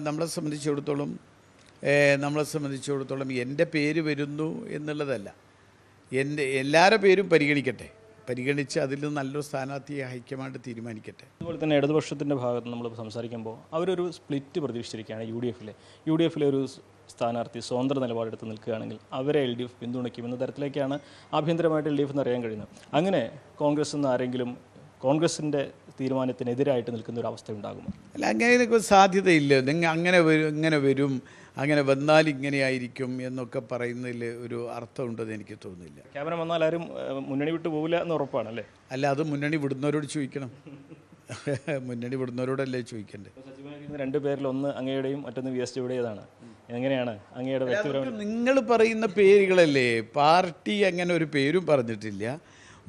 നമ്മളെ സംബന്ധിച്ചിടത്തോളം എൻ്റെ പേര് വരുന്നു എന്നുള്ളതല്ല, എല്ലാവരുടെ പേരും പരിഗണിച്ച് അതിൽ നല്ലൊരു സ്ഥാനാർത്ഥിയെ ഹൈക്കമാൻഡ് തീരുമാനിക്കട്ടെ. അതുപോലെ തന്നെ ഇടതുപക്ഷത്തിൻ്റെ ഭാഗത്ത് നമ്മൾ സംസാരിക്കുമ്പോൾ അവരൊരു സ്പ്ലിറ്റ് പ്രതീക്ഷിച്ചിരിക്കുകയാണ്. UDFിലെ ഒരു സ്ഥാനാർത്ഥി സ്വതന്ത്ര നിലപാടെടുത്ത് നിൽക്കുകയാണെങ്കിൽ അവരെ LDF പിന്തുണയ്ക്കും എന്ന തരത്തിലേക്കാണ് ആഭ്യന്തരമായിട്ട് LDF എന്നറിയാൻ കഴിയുന്നത്. അങ്ങനെ കോൺഗ്രസ് നിന്ന് ആരെങ്കിലും കോൺഗ്രസിൻ്റെ തീരുമാനത്തിനെതിരായിട്ട് നിൽക്കുന്ന ഒരു അവസ്ഥ ഉണ്ടാകുമോ? അല്ല, അങ്ങനെയൊക്കെ സാധ്യതയില്ല. നിങ്ങൾ ഇങ്ങനെ വരും അങ്ങനെ വന്നാൽ ഇങ്ങനെയായിരിക്കും എന്നൊക്കെ പറയുന്നതിൽ ഒരു അർത്ഥമുണ്ടെന്ന് എനിക്ക് തോന്നുന്നില്ല. ക്യാബിനറ്റ് വന്നാൽ ആരും മുന്നണി വിട്ടു പോകില്ല എന്ന് ഉറപ്പാണല്ലേ? അല്ല, അത് മുന്നണി വിടുന്നവരോട് ചോദിക്കണം. മുന്നണി വിടുന്നവരോടല്ലേ ചോദിക്കണ്ടേ? സജീവമായിരിക്കുന്ന രണ്ട് പേരിൽ ഒന്ന് അങ്ങയുടെയും മറ്റൊന്ന് വി എസ് ജിയുടേതാണ്. എങ്ങനെയാണ് അങ്ങയുടെ വ്യക്തിപരമായ? നിങ്ങൾ പറയുന്ന പേരുകളല്ലേ, പാർട്ടി അങ്ങനെ ഒരു പേരും പറഞ്ഞിട്ടില്ല,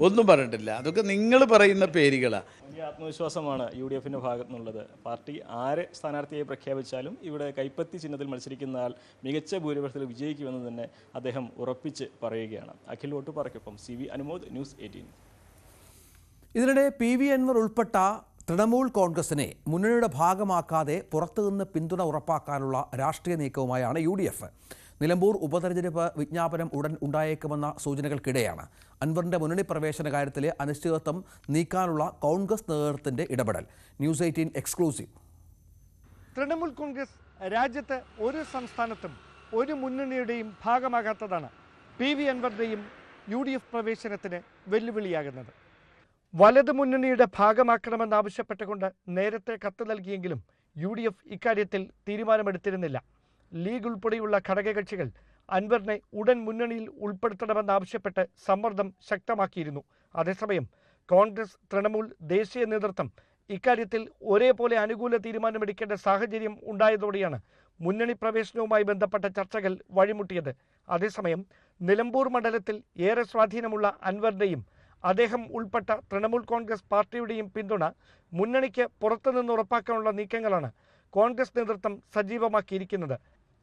ഒന്നും പറഞ്ഞിട്ടില്ല. അതൊക്കെ നിങ്ങൾ പറയുന്ന പേരുകളാണ്. വലിയ ആത്മവിശ്വാസമാണ് UDF ഭാഗത്തു നിന്നുള്ളത്. പാർട്ടി ആരെ സ്ഥാനാർത്ഥിയായി പ്രഖ്യാപിച്ചാലും ഇവിടെ കൈപ്പത്തി ചിഹ്നത്തിൽ മത്സരിക്കുന്ന ആൾ മികച്ച ഭൂരിപക്ഷത്തിൽ വിജയിക്കുമെന്ന് തന്നെ അദ്ദേഹം ഉറപ്പിച്ച് പറയുകയാണ്. അഖിൽ വോട്ടുപാറയ്ക്കൊപ്പം CV അനുമോദ്, ന്യൂസ് 18. ഇതിനിടെ PV അൻവർ ഉൾപ്പെട്ട തൃണമൂൽ കോൺഗ്രസിനെ മുന്നണിയുടെ ഭാഗമാക്കാതെ പുറത്തുനിന്ന് പിന്തുണ ഉറപ്പാക്കാനുള്ള രാഷ്ട്രീയ നീക്കവുമായാണ് UDF. നിലമ്പൂർ ഉപതെരഞ്ഞെടുപ്പ് വിജ്ഞാപനം ഉടൻ ഉണ്ടായേക്കുമെന്ന സൂചനകൾക്കിടെയാണ് അൻവറിന്റെ മുന്നണി പ്രവേശന കാര്യത്തിലെ അനിശ്ചിതത്വം നീക്കാനുള്ള കോൺഗ്രസ് നേതൃത്വത്തിന്റെ ഇടപെടൽ. News 18 exclusive. തൃണമൂൽ കോൺഗ്രസ് രാജ്യത്ത് ഒരു സംസ്ഥാനത്തും ഒരു മുന്നണിയുടെയും ഭാഗമാകാത്തതാണ് PV അൻവറിന്റെയും UDF പ്രവേശനത്തിന് വെല്ലുവിളിയാകുന്നത്. വലത് മുന്നണിയുടെ ഭാഗമാക്കണമെന്നാവശ്യപ്പെട്ടുകൊണ്ട് നേരത്തെ കത്ത് നൽകിയെങ്കിലും UDF ഇക്കാര്യത്തിൽ തീരുമാനമെടുത്തിരുന്നില്ല. ലീഗ് ഉൾപ്പെടെയുള്ള ഘടകകക്ഷികൾ അൻവറിനെ ഉടൻ മുന്നണിയിൽ ഉൾപ്പെടുത്തണമെന്നാവശ്യപ്പെട്ട് സമ്മർദ്ദം ശക്തമാക്കിയിരുന്നു. അതേസമയം കോൺഗ്രസ്, തൃണമൂൽ, ദേശീയ നേതൃത്വം ഇക്കാര്യത്തിൽ ഒരേപോലെ അനുകൂല തീരുമാനമെടുക്കേണ്ട സാഹചര്യം ഉണ്ടായതോടെയാണ് മുന്നണി പ്രവേശനവുമായി ബന്ധപ്പെട്ട ചർച്ചകൾ വഴിമുട്ടിയത്. അതേസമയം നിലമ്പൂർ മണ്ഡലത്തിൽ ഏറെ സ്വാധീനമുള്ള അൻവറിന്റെയും അദ്ദേഹം ഉൾപ്പെട്ട തൃണമൂൽ കോൺഗ്രസ് പാർട്ടിയുടെയും പിന്തുണ മുന്നണിക്ക് പുറത്തുനിന്ന് ഉറപ്പാക്കാനുള്ള നീക്കങ്ങളാണ് കോൺഗ്രസ് നേതൃത്വം സജീവമാക്കിയിരിക്കുന്നത്.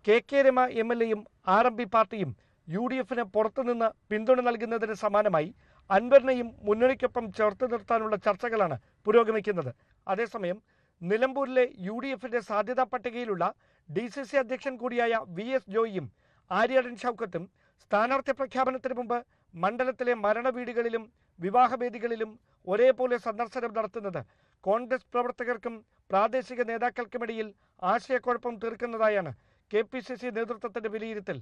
KK രമ MLAയും RMP പാർട്ടിയും UDFന് പുറത്തുനിന്ന് പിന്തുണ നൽകുന്നതിന് സമാനമായി അൻവറിനെയും മുന്നണിക്കൊപ്പം ചേർത്ത് നിർത്താനുള്ള ചർച്ചകളാണ് പുരോഗമിക്കുന്നത്. അതേസമയം നിലമ്പൂരിലെ UDFന്റെ സാധ്യതാ പട്ടികയിലുള്ള DCC അധ്യക്ഷൻ കൂടിയായ VS ജോയിയും ആര്യാടൻ ഷൗക്കത്തും സ്ഥാനാർത്ഥി പ്രഖ്യാപനത്തിന് മുമ്പ് മണ്ഡലത്തിലെ മരണവീടുകളിലും വിവാഹവേദികളിലും ഒരേപോലെ സന്ദർശനം നടത്തുന്നത് കോൺഗ്രസ് പ്രവർത്തകർക്കും പ്രാദേശിക നേതാക്കൾക്കുമിടയിൽ ആശയക്കുഴപ്പം തീർക്കുന്നതായാണ് KPCC നേതൃത്വത്തിന്റെ വിലയിരുത്തൽ.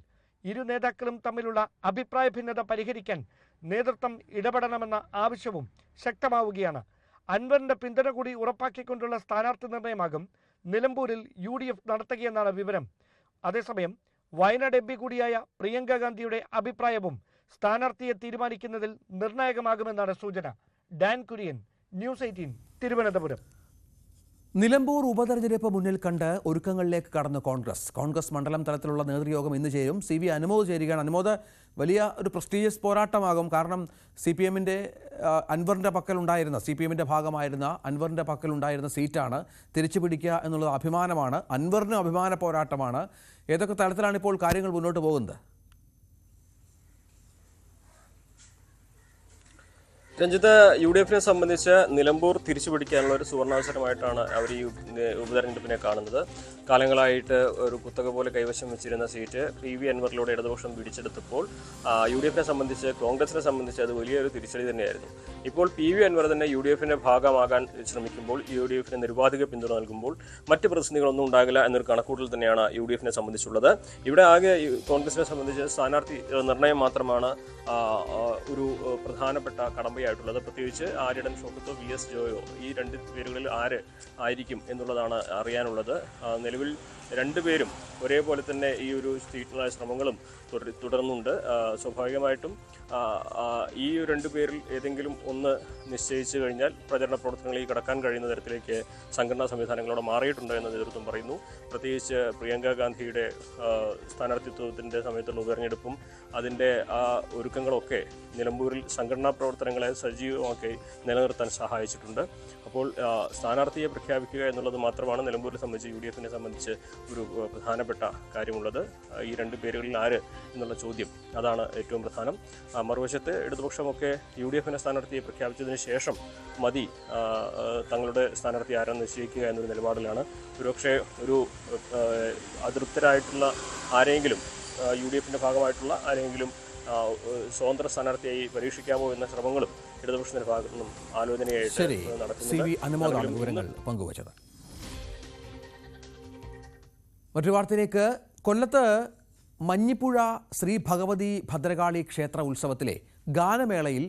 ഇരു നേതാക്കളും തമ്മിലുള്ള അഭിപ്രായ ഭിന്നത പരിഹരിക്കാൻ നേതൃത്വം ഇടപെടണമെന്ന ആവശ്യവും ശക്തമാവുകയാണ്. അൻവറിന്റെ പിന്തുണ കൂടി ഉറപ്പാക്കിക്കൊണ്ടുള്ള സ്ഥാനാർത്ഥി നിർണയമാകും നിലമ്പൂരിൽ UDF നടത്തുകയെന്നാണ് വിവരം. അതേസമയം വയനാട് MP കൂടിയായ പ്രിയങ്ക ഗാന്ധിയുടെ അഭിപ്രായവും സ്ഥാനാർത്ഥിയെ തീരുമാനിക്കുന്നതിൽ നിർണായകമാകുമെന്നാണ് സൂചന. Dan Kurian, news 18, Thiruvananthapuram. നിലമ്പൂർ ഉപതെരഞ്ഞെടുപ്പ് മുന്നിൽ കണ്ട് ഒരുക്കങ്ങളിലേക്ക് കടന്നു കോൺഗ്രസ് മണ്ഡലം തലത്തിലുള്ള നേതൃയോഗം ഇന്ന് ചേരും. CV അനുമോദ് ചേരുകയാണ്. അനുമോദ്, വലിയ ഒരു പ്രസ്റ്റീജിയസ് പോരാട്ടമാകും. കാരണം CPMന്റെ അൻവറിൻ്റെ പക്കലുണ്ടായിരുന്ന, CPMന്റെ ഭാഗമായിരുന്ന അൻവറിൻ്റെ പക്കലുണ്ടായിരുന്ന സീറ്റാണ്. തിരിച്ചു പിടിക്കുക എന്നുള്ളത് അഭിമാനമാണ്, അൻവറിനും അഭിമാന പോരാട്ടമാണ്. ഏതൊക്കെ തലത്തിലാണ് ഇപ്പോൾ കാര്യങ്ങൾ മുന്നോട്ട് പോകുന്നത്? രഞ്ജിത്ത്, UDFനെ സംബന്ധിച്ച് നിലമ്പൂർ തിരിച്ചു പിടിക്കാനുള്ള ഒരു സുവർണാവസരമായിട്ടാണ് അവർ ഈ ഉപതെരഞ്ഞെടുപ്പിനെ കാണുന്നത്. കാലങ്ങളായിട്ട് ഒരു കുത്തക പോലെ കൈവശം വെച്ചിരുന്ന സീറ്റ് PV അൻവറിലൂടെ ഇടതുപക്ഷം പിടിച്ചെടുത്തപ്പോൾ UDFനെ സംബന്ധിച്ച്, കോൺഗ്രസിനെ സംബന്ധിച്ച് അത് വലിയൊരു തിരിച്ചടി തന്നെയായിരുന്നു. ഇപ്പോൾ PV അൻവർ തന്നെ UDFന്റെ ഭാഗമാകാൻ ശ്രമിക്കുമ്പോൾ, UDFന് നിരുപാധിക പിന്തുണ നൽകുമ്പോൾ മറ്റ് പ്രതിസന്ധികളൊന്നും ഉണ്ടാകില്ല എന്നൊരു കണക്കൂട്ടൽ തന്നെയാണ് UDFനെ സംബന്ധിച്ചുള്ളത്. ഇവിടെ ആകെ കോൺഗ്രസിനെ സംബന്ധിച്ച് സ്ഥാനാർത്ഥി നിർണയം മാത്രമാണ് ഒരു പ്രധാനപ്പെട്ട കടമ്പയായിട്ടുള്ളത്. പ്രത്യേകിച്ച് ആര്യടൻ ഷൗക്കത്തോ VS ജോയോ, ഈ രണ്ട് പേരുകളിൽ ആര് ആയിരിക്കും എന്നുള്ളതാണ് അറിയാനുള്ളത്. നിലവിൽ രണ്ടുപേരും ഒരേപോലെ തന്നെ ഈ ഒരു സീറ്റിനുള്ള ശ്രമങ്ങളും തുടർന്നുണ്ട്. സ്വാഭാവികമായിട്ടും ഈ രണ്ടു പേരിൽ ഏതെങ്കിലും ഒന്ന് നിശ്ചയിച്ചു കഴിഞ്ഞാൽ പ്രചരണ പ്രവർത്തനങ്ങളിൽ കടക്കാൻ കഴിയുന്ന തരത്തിലേക്ക് സംഘടനാ സംവിധാനങ്ങളോട് മാറിയിട്ടുണ്ട് എന്ന് നേതൃത്വം പറയുന്നു. പ്രത്യേകിച്ച് പ്രിയങ്ക ഗാന്ധിയുടെ സ്ഥാനാർത്ഥിത്വത്തിൻ്റെ സമയത്തുള്ള ഉപതെരഞ്ഞെടുപ്പും അതിൻ്റെ ഒരുക്കങ്ങളൊക്കെ നിലമ്പൂരിൽ സംഘടനാ പ്രവർത്തനങ്ങളെ സജീവമാക്കി നിലനിർത്താൻ സഹായിച്ചിട്ടുണ്ട്. അപ്പോൾ സ്ഥാനാർത്ഥിയെ പ്രഖ്യാപിക്കുക എന്നുള്ളത് മാത്രമാണ് നിലമ്പൂരിനെ സംബന്ധിച്ച്, UDFനെ സംബന്ധിച്ച് ഒരു പ്രധാനപ്പെട്ട കാര്യമുള്ളത്. ഈ രണ്ട് പേരുകളിൽ ആര് എന്നുള്ള ചോദ്യം, അതാണ് ഏറ്റവും പ്രധാനം. മറുവശത്ത് ഇടതുപക്ഷമൊക്കെ UDFന്റെ സ്ഥാനാർത്ഥിയെ പ്രഖ്യാപിച്ചതിന് ശേഷം മതി തങ്ങളുടെ സ്ഥാനാർത്ഥി ആരെന്ന് നിശ്ചയിക്കുക എന്നൊരു നിലപാടിലാണ്. ഒരുപക്ഷെ ഒരു അതൃപ്തരായിട്ടുള്ള ആരെങ്കിലും, UDFന്റെ ഭാഗമായിട്ടുള്ള ആരെങ്കിലും സ്വതന്ത്ര സ്ഥാനാർത്ഥിയായി പരീക്ഷിക്കാമോ എന്ന ശ്രമങ്ങളും ഇടതുപക്ഷത്തിന്റെ ഭാഗത്തു നിന്നും ആലോചനയായിട്ട് നടത്തുന്നുണ്ട്. മറ്റൊരു വാർത്തയിലേക്ക്. കൊല്ലത്ത് മഞ്ഞിപ്പുഴ ശ്രീ ഭഗവതി ഭദ്രകാളി ക്ഷേത്ര ഉത്സവത്തിലെ ഗാനമേളയിൽ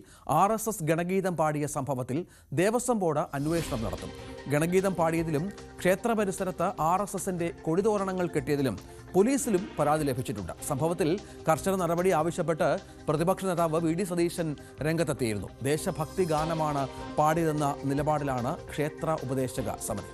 RSS ഗണഗീതം പാടിയ സംഭവത്തിൽ ദേവസ്വം ബോർഡ് അന്വേഷണം നടത്തും. ഗണഗീതം പാടിയതിലും ക്ഷേത്ര പരിസരത്ത് RSSന്റെ കൊടിതോരണങ്ങൾ കെട്ടിയതിലും പോലീസിലും പരാതി ലഭിച്ചിട്ടുണ്ട്. സംഭവത്തിൽ കർശന നടപടി ആവശ്യപ്പെട്ട് പ്രതിപക്ഷ നേതാവ് VD സതീശൻ രംഗത്തെത്തിയിരുന്നു. ദേശഭക്തി ഗാനമാണ് പാടിയതെന്ന നിലപാടിലാണ് ക്ഷേത്ര ഉപദേശക സമിതി.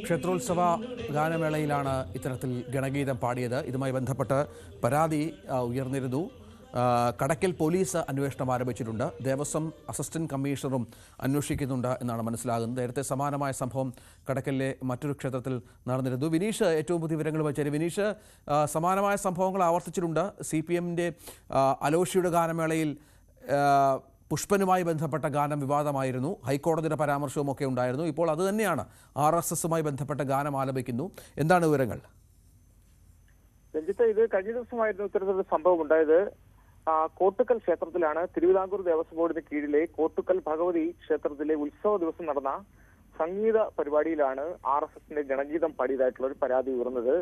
ക്ഷേത്രോത്സവ ഗാനമേളയിലാണ് ഇത്തരത്തിൽ ഗണഗീതം പാടിയത്. ഇതുമായി ബന്ധപ്പെട്ട് പരാതി ഉയർന്നിരുന്നു. കടക്കൽ പോലീസ് അന്വേഷണം ആരംഭിച്ചിട്ടുണ്ട്. ദേവസ്വം അസിസ്റ്റന്റ് കമ്മീഷണറും അന്വേഷിക്കുന്നുണ്ട് എന്നാണ് മനസ്സിലാകുന്നത്. നേരത്തെ സമാനമായ സംഭവം കടക്കലിലെ മറ്റൊരു ക്ഷേത്രത്തിൽ നടന്നിരുന്നു. വിനീഷ് ഏറ്റവും പുതിയ വിവരങ്ങൾ വെച്ചാൽ വിനീഷ്, സമാനമായ സംഭവങ്ങൾ ആവർത്തിച്ചിട്ടുണ്ട്. CPMന്റെ അലോഷിയുടെ ഗാനമേളയിൽ പുഷ്പനുമായി ബന്ധപ്പെട്ട ഗാനം വിവാദമായിരുന്നു. ഹൈക്കോടതിയുടെ പരാമർശവും ഒക്കെ ഉണ്ടായിരുന്നു. ഇപ്പോൾ അത് തന്നെയാണ് RSSുമായി ബന്ധപ്പെട്ട ഗാനം ആലപിക്കുന്നു. എന്താണ് വിവരങ്ങൾ? രഞ്ജിത്ത്, ഇത് കഴിഞ്ഞ ദിവസമായിരുന്നു ഇത്തരത്തിലൊരു സംഭവം ഉണ്ടായത്. കോട്ടുക്കൽ ക്ഷേത്രത്തിലാണ്. തിരുവിതാംകൂർ ദേവസ്വം ബോർഡിന് കീഴിലെ കോട്ടുക്കൽ ഭഗവതി ക്ഷേത്രത്തിലെ ഉത്സവ ദിവസം നടന്ന സംഗീത പരിപാടിയിലാണ് RSSന്റെ ഗണഗീതം പാടിയതായിട്ടുള്ള ഒരു പരാതി ഉയർന്നത്.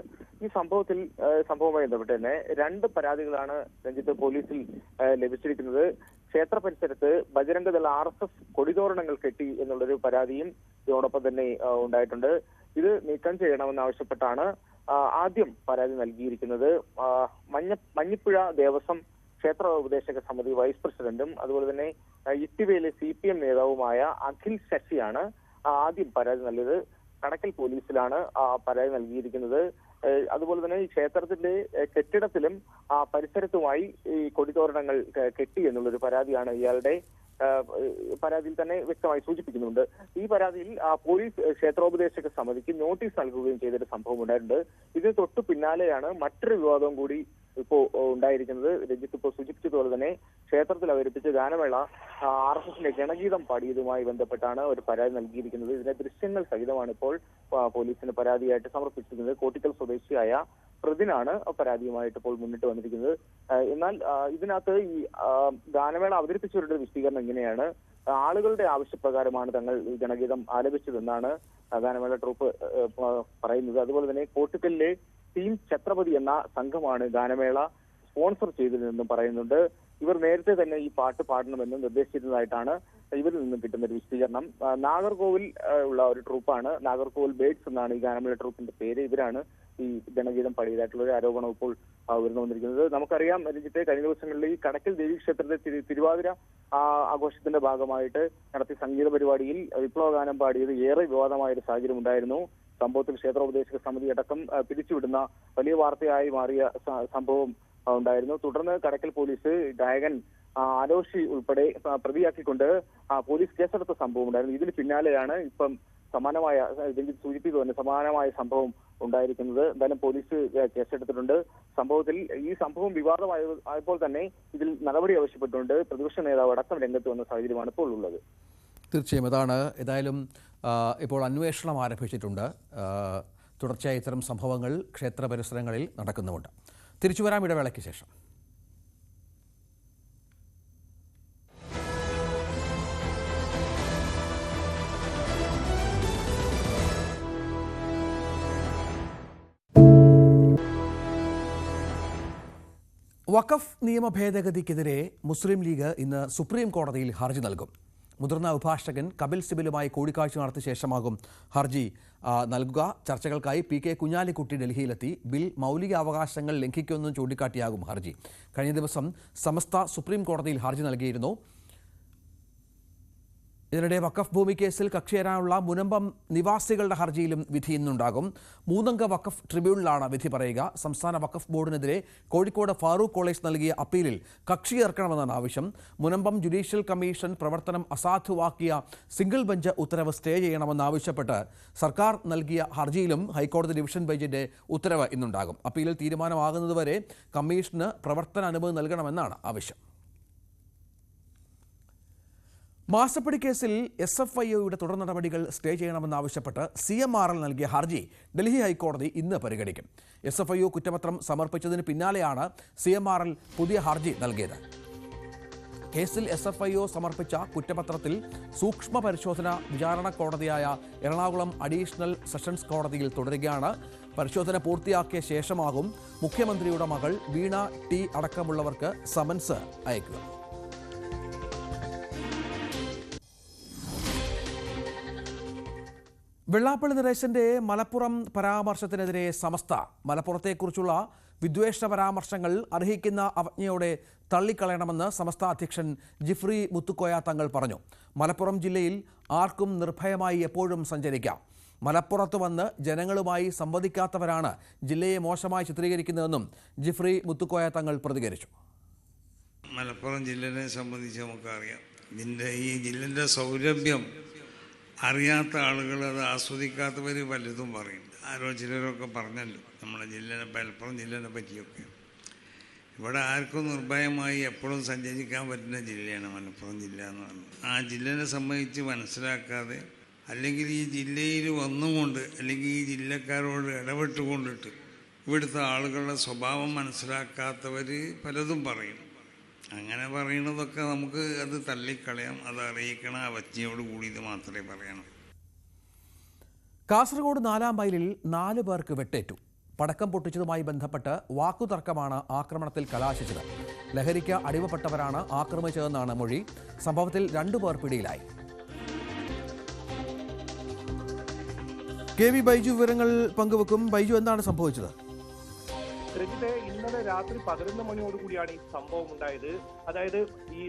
ഈ സംഭവവുമായി ബന്ധപ്പെട്ട് തന്നെ 2 പരാതികളാണ് രഞ്ജിത്ത് പോലീസിൽ ലഭിച്ചിരിക്കുന്നത്. ക്ഷേത്ര പരിസരത്ത് ബജരംഗദൾ RSS കൊടിതോരണങ്ങൾ കെട്ടി എന്നുള്ളൊരു പരാതിയും ഇതോടൊപ്പം തന്നെ ഉണ്ടായിട്ടുണ്ട്. ഇത് നീക്കം ചെയ്യണമെന്നാവശ്യപ്പെട്ടാണ് ആദ്യം പരാതി നൽകിയിരിക്കുന്നത്. മഞ്ഞപ്പുഴ ദേവസ്വം ക്ഷേത്ര ഉപദേശക സമിതി വൈസ് പ്രസിഡന്റും അതുപോലെ തന്നെ ഇട്ടിവയിലെ CPM നേതാവുമായ അഖിൽ ശശിയാണ് ആദ്യം പരാതി നൽകിയത്. കടക്കൽ പോലീസിലാണ് പരാതി നൽകിയിരിക്കുന്നത്. അതുപോലെ തന്നെ ഈ ക്ഷേത്രത്തിന്റെ കെട്ടിടത്തിലും പരിസരത്തുമായി ഈ കൊടിതോരണങ്ങൾ കെട്ടി എന്നുള്ളൊരു പരാതിയാണ് ഇയാളുടെ പരാതിയിൽ തന്നെ വ്യക്തമായി സൂചിപ്പിക്കുന്നുണ്ട്. ഈ പരാതിയിൽ പോലീസ് ക്ഷേത്രോപദേശക സമിതിക്ക് നോട്ടീസ് നൽകുകയും ചെയ്തൊരു സംഭവം ഉണ്ടായിട്ടുണ്ട്. ഇതിന് തൊട്ടു പിന്നാലെയാണ് മറ്റൊരു വിവാദവും കൂടി ഇപ്പോൾ ഉണ്ടായിരിക്കുന്നത്. രഞ്ജിത്ത് ഇപ്പോൾ സൂചിപ്പിച്ചതുപോലെ തന്നെ ക്ഷേത്രത്തിൽ അവതരിപ്പിച്ച ഗാനമേള RSSന്റെ ഗണഗീതം പാടിയതുമായി ബന്ധപ്പെട്ടാണ് ഒരു പരാതി നൽകിയിരിക്കുന്നത്. ഇതിന്റെ ദൃശ്യങ്ങൾ സഹിതമാണ് ഇപ്പോൾ പോലീസിന് പരാതിയായിട്ട് സമർപ്പിച്ചിരിക്കുന്നത്. കോട്ടിക്കൽ സ്വദേശിയായ പ്രതിനാണ് പരാതിയുമായിട്ട് ഇപ്പോൾ മുന്നിട്ട് വന്നിരിക്കുന്നത്. എന്നാൽ ഇതിനകത്ത് ഈ ഗാനമേള അവതരിപ്പിച്ചവരുടെ വിശദീകരണം ഇങ്ങനെയാണ്. ആളുകളുടെ ആവശ്യപ്രകാരമാണ് തങ്ങൾ ഈ ഗണഗീതം ആലപിച്ചതെന്നാണ് ഗാനമേള ട്രൂപ്പ് പറയുന്നത്. അതുപോലെ തന്നെ കോട്ടുക്കലിലെ ടീം ഛത്രപതി എന്ന സംഘമാണ് ഗാനമേള സ്പോൺസർ ചെയ്തതെന്നും പറയുന്നുണ്ട്. ഇവർ നേരത്തെ തന്നെ ഈ പാട്ട് പാടണമെന്ന് നിർദ്ദേശിച്ചിരുന്നതായിട്ടാണ് ഇവരിൽ നിന്നും കിട്ടുന്ന ഒരു വിശദീകരണം. നാഗർകോവിൽ ഉള്ള ഒരു ട്രൂപ്പാണ്. നാഗർകോവിൽ ബേഡ്സ് എന്നാണ് ഈ ഗാനമേള ട്രൂപ്പിന്റെ പേര്. ഇവരാണ് ഈ ഗണഗീതം പാടിയതായിട്ടുള്ള ഒരു ആരോപണം ഇപ്പോൾ ഉയർന്നു വന്നിരിക്കുന്നത്. നമുക്കറിയാം രഞ്ജിത്തെ, കഴിഞ്ഞ ദിവസങ്ങളിൽ ഈ കടക്കൽ ദേവി ക്ഷേത്രത്തിലെ തിരുവാതിര ആഘോഷത്തിന്റെ ഭാഗമായിട്ട് നടത്തിയ സംഗീത പരിപാടിയിൽ വിപ്ലവ ഗാനം പാടിയത് ഏറെ വിവാദമായ ഒരു സാഹചര്യം ഉണ്ടായിരുന്നു. സംഭവത്തിൽ ക്ഷേത്രോപദേശക സമിതി അടക്കം പിരിച്ചുവിടുന്ന വലിയ വാർത്തയായി മാറിയ സംഭവം ഉണ്ടായിരുന്നു. തുടർന്ന് കടക്കൽ പോലീസ് ഗായകൻ അലോഷി ഉൾപ്പെടെ പ്രതിയാക്കിക്കൊണ്ട് പോലീസ് കേസെടുത്ത സംഭവം ഉണ്ടായിരുന്നു. ഇതിന് പിന്നാലെയാണ് ഇപ്പം സമാനമായ സൂചിപ്പിക്കുക തന്നെ സമാനമായ സംഭവം ഉണ്ടായിരിക്കുന്നത്. എന്തായാലും പോലീസ് കേസെടുത്തിട്ടുണ്ട്. സംഭവത്തിൽ ഈ സംഭവം വിവാദമായപ്പോൾ തന്നെ ഇതിൽ നടപടി ആവശ്യപ്പെട്ടുകൊണ്ട് പ്രതിപക്ഷ നേതാവ് അടക്കം രംഗത്ത് വന്ന സാഹചര്യമാണ് ഇപ്പോൾ ഉള്ളത്. തീർച്ചയായും അതാണ്. ഏതായാലും ഇപ്പോൾ അന്വേഷണം ആരംഭിച്ചിട്ടുണ്ട്. തുടർച്ചയായി ഇത്തരം സംഭവങ്ങൾ ക്ഷേത്ര പരിസരങ്ങളിൽ നടക്കുന്നുമുണ്ട്. തിരിച്ചു വരാം ഇടവേളയ്ക്ക് ശേഷം. വഖഫ് നിയമ ഭേദഗതിക്കെതിരെ മുസ്ലിം ലീഗ് ഇന്ന് സുപ്രീം കോടതിയിൽ ഹർജി നൽകും. മുതിർന്ന അഭിഭാഷകൻ കപിൽ സിബലുമായി കൂടിക്കാഴ്ച നടത്തിയ ശേഷമാകും ഹർജി നൽകുക. ചർച്ചകൾക്കായി PK കുഞ്ഞാലിക്കുട്ടി ഡൽഹിയിലെത്തി. ബിൽ മൗലിക അവകാശങ്ങൾ ലംഘിക്കുമെന്നും ചൂണ്ടിക്കാട്ടിയാകും ഹർജി. കഴിഞ്ഞ ദിവസം സമസ്ത സുപ്രീം കോടതിയിൽ ഹർജി നൽകിയിരുന്നു. ഇതിനിടെ വഖഫ് ഭൂമി കേസിൽ കക്ഷിയേരാനുള്ള മുനമ്പം നിവാസികളുടെ ഹർജിയിലും വിധി ഇന്നുണ്ടാകും. 3-അംഗ വഖഫ് ട്രിബ്യൂണലാണ് വിധി പറയുക. സംസ്ഥാന വഖഫ് ബോർഡിനെതിരെ കോഴിക്കോട് ഫാറൂഖ് കോളേജ് നൽകിയ അപ്പീലിൽ കക്ഷി ചേർക്കണമെന്നാണ് ആവശ്യം. മുനമ്പം ജുഡീഷ്യൽ കമ്മീഷൻ പ്രവർത്തനം അസാധുവാക്കിയ സിംഗിൾ ബെഞ്ച് ഉത്തരവ് സ്റ്റേ ചെയ്യണമെന്നാവശ്യപ്പെട്ട് സർക്കാർ നൽകിയ ഹർജിയിലും ഹൈക്കോടതി ഡിവിഷൻ ബെഞ്ചിന്റെ ഉത്തരവ് ഇന്നുണ്ടാകും. അപ്പീലിൽ തീരുമാനമാകുന്നതുവരെ കമ്മീഷന് പ്രവർത്തന അനുമതി നൽകണമെന്നാണ് ആവശ്യം. മാസപ്പടി കേസിൽ SFIOയുടെ തുടർ നടപടികൾ സ്റ്റേ ചെയ്യണമെന്നാവശ്യപ്പെട്ട് CMRL നൽകിയ ഹർജി ഡൽഹി ഹൈക്കോടതി ഇന്ന് പരിഗണിക്കും. SFIO കുറ്റപത്രം സമർപ്പിച്ചതിന് പിന്നാലെയാണ് CMRL പുതിയ ഹർജി നൽകിയത്. കേസിൽ SFIO സമർപ്പിച്ച കുറ്റപത്രത്തിൽ സൂക്ഷ്മ പരിശോധന വിചാരണ കോടതിയായ എറണാകുളം അഡീഷണൽ സെഷൻസ് കോടതിയിൽ തുടരുകയാണ്. പരിശോധന പൂർത്തിയാക്കിയ ശേഷമാകും മുഖ്യമന്ത്രിയുടെ മകൾ വീണ T അടക്കമുള്ളവർക്ക് സമൻസ് അയക്കുക. വെള്ളാപ്പള്ളി നടേശന്റെ മലപ്പുറം പരാമർശത്തിനെതിരെ സമസ്ത മലപ്പുറത്തെക്കുറിച്ചുള്ള വിദ്വേഷ പരാമർശങ്ങൾ അർഹിക്കുന്ന അവജ്ഞയോടെ തള്ളിക്കളയണമെന്ന് സമസ്ത അധ്യക്ഷൻ ജിഫ്രി മുത്തുക്കോയ തങ്ങൾ പറഞ്ഞു. മലപ്പുറം ജില്ലയിൽ ആർക്കും നിർഭയമായി എപ്പോഴും സഞ്ചരിക്കാം. മലപ്പുറത്ത് വന്ന് ജനങ്ങളുമായി സംവദിക്കാത്തവരാണ് ജില്ലയെ മോശമായി ചിത്രീകരിക്കുന്നതെന്നും ജിഫ്രി മുത്തുക്കോയ തങ്ങൾ പ്രതികരിച്ചു. മലപ്പുറം ജില്ലയെ സംബന്ധിച്ച് നമുക്കറിയാം, ഈ ജില്ലൻ്റെ സൗരഭ്യം അറിയാത്ത ആളുകൾ, അത് ആസ്വദിക്കാത്തവർ പലതും പറയും. ആരോ ചിലരൊക്കെ പറഞ്ഞല്ലോ നമ്മുടെ ജില്ലനെ, മലപ്പുറം ജില്ലനെ പറ്റിയൊക്കെ. ഇവിടെ ആർക്കും നിർഭയമായി എപ്പോഴും സഞ്ചരിക്കാൻ പറ്റുന്ന ജില്ലയാണ് മലപ്പുറം ജില്ല എന്ന് പറയുന്നത്. ആ ജില്ലനെ സംബന്ധിച്ച് മനസ്സിലാക്കാതെ, അല്ലെങ്കിൽ ഈ ജില്ലയിൽ വന്നുകൊണ്ട്, അല്ലെങ്കിൽ ഈ ജില്ലക്കാരോട് ഇടപെട്ടുകൊണ്ടിട്ട് ഇവിടുത്തെ ആളുകളുടെ സ്വഭാവം മനസ്സിലാക്കാത്തവർ പലതും പറയും. അങ്ങനെ പറയുന്നതൊക്കെ നമുക്ക് അത് തള്ളിക്കളയാം. അത് അറിയിക്കണ അവജ്ഞയോട് കൂടി ഇത് മാത്രമേ പറയണം. കാസർഗോഡ് 4-ാം മൈലിൽ 4 പേർക്ക് വെട്ടേറ്റു. പടക്കം പൊട്ടിച്ചതുമായി ബന്ധപ്പെട്ട് വാക്കുതർക്കമാണ് ആക്രമണത്തിൽ കലാശിച്ചത്. ലഹരിക്ക് അടിമപ്പെട്ടവരാണ് ആക്രമിച്ചതെന്നാണ് മൊഴി. സംഭവത്തിൽ 2 പേർ പിടിയിലായി. KV ബൈജു വിവരങ്ങൾ പങ്കുവെക്കും. ബൈജു, എന്താണ് സംഭവിച്ചത്? ഇന്നലെ രാത്രി 11 മണിയോടുകൂടിയാണ് ഈ സംഭവം ഉണ്ടായത്. അതായത് ഈ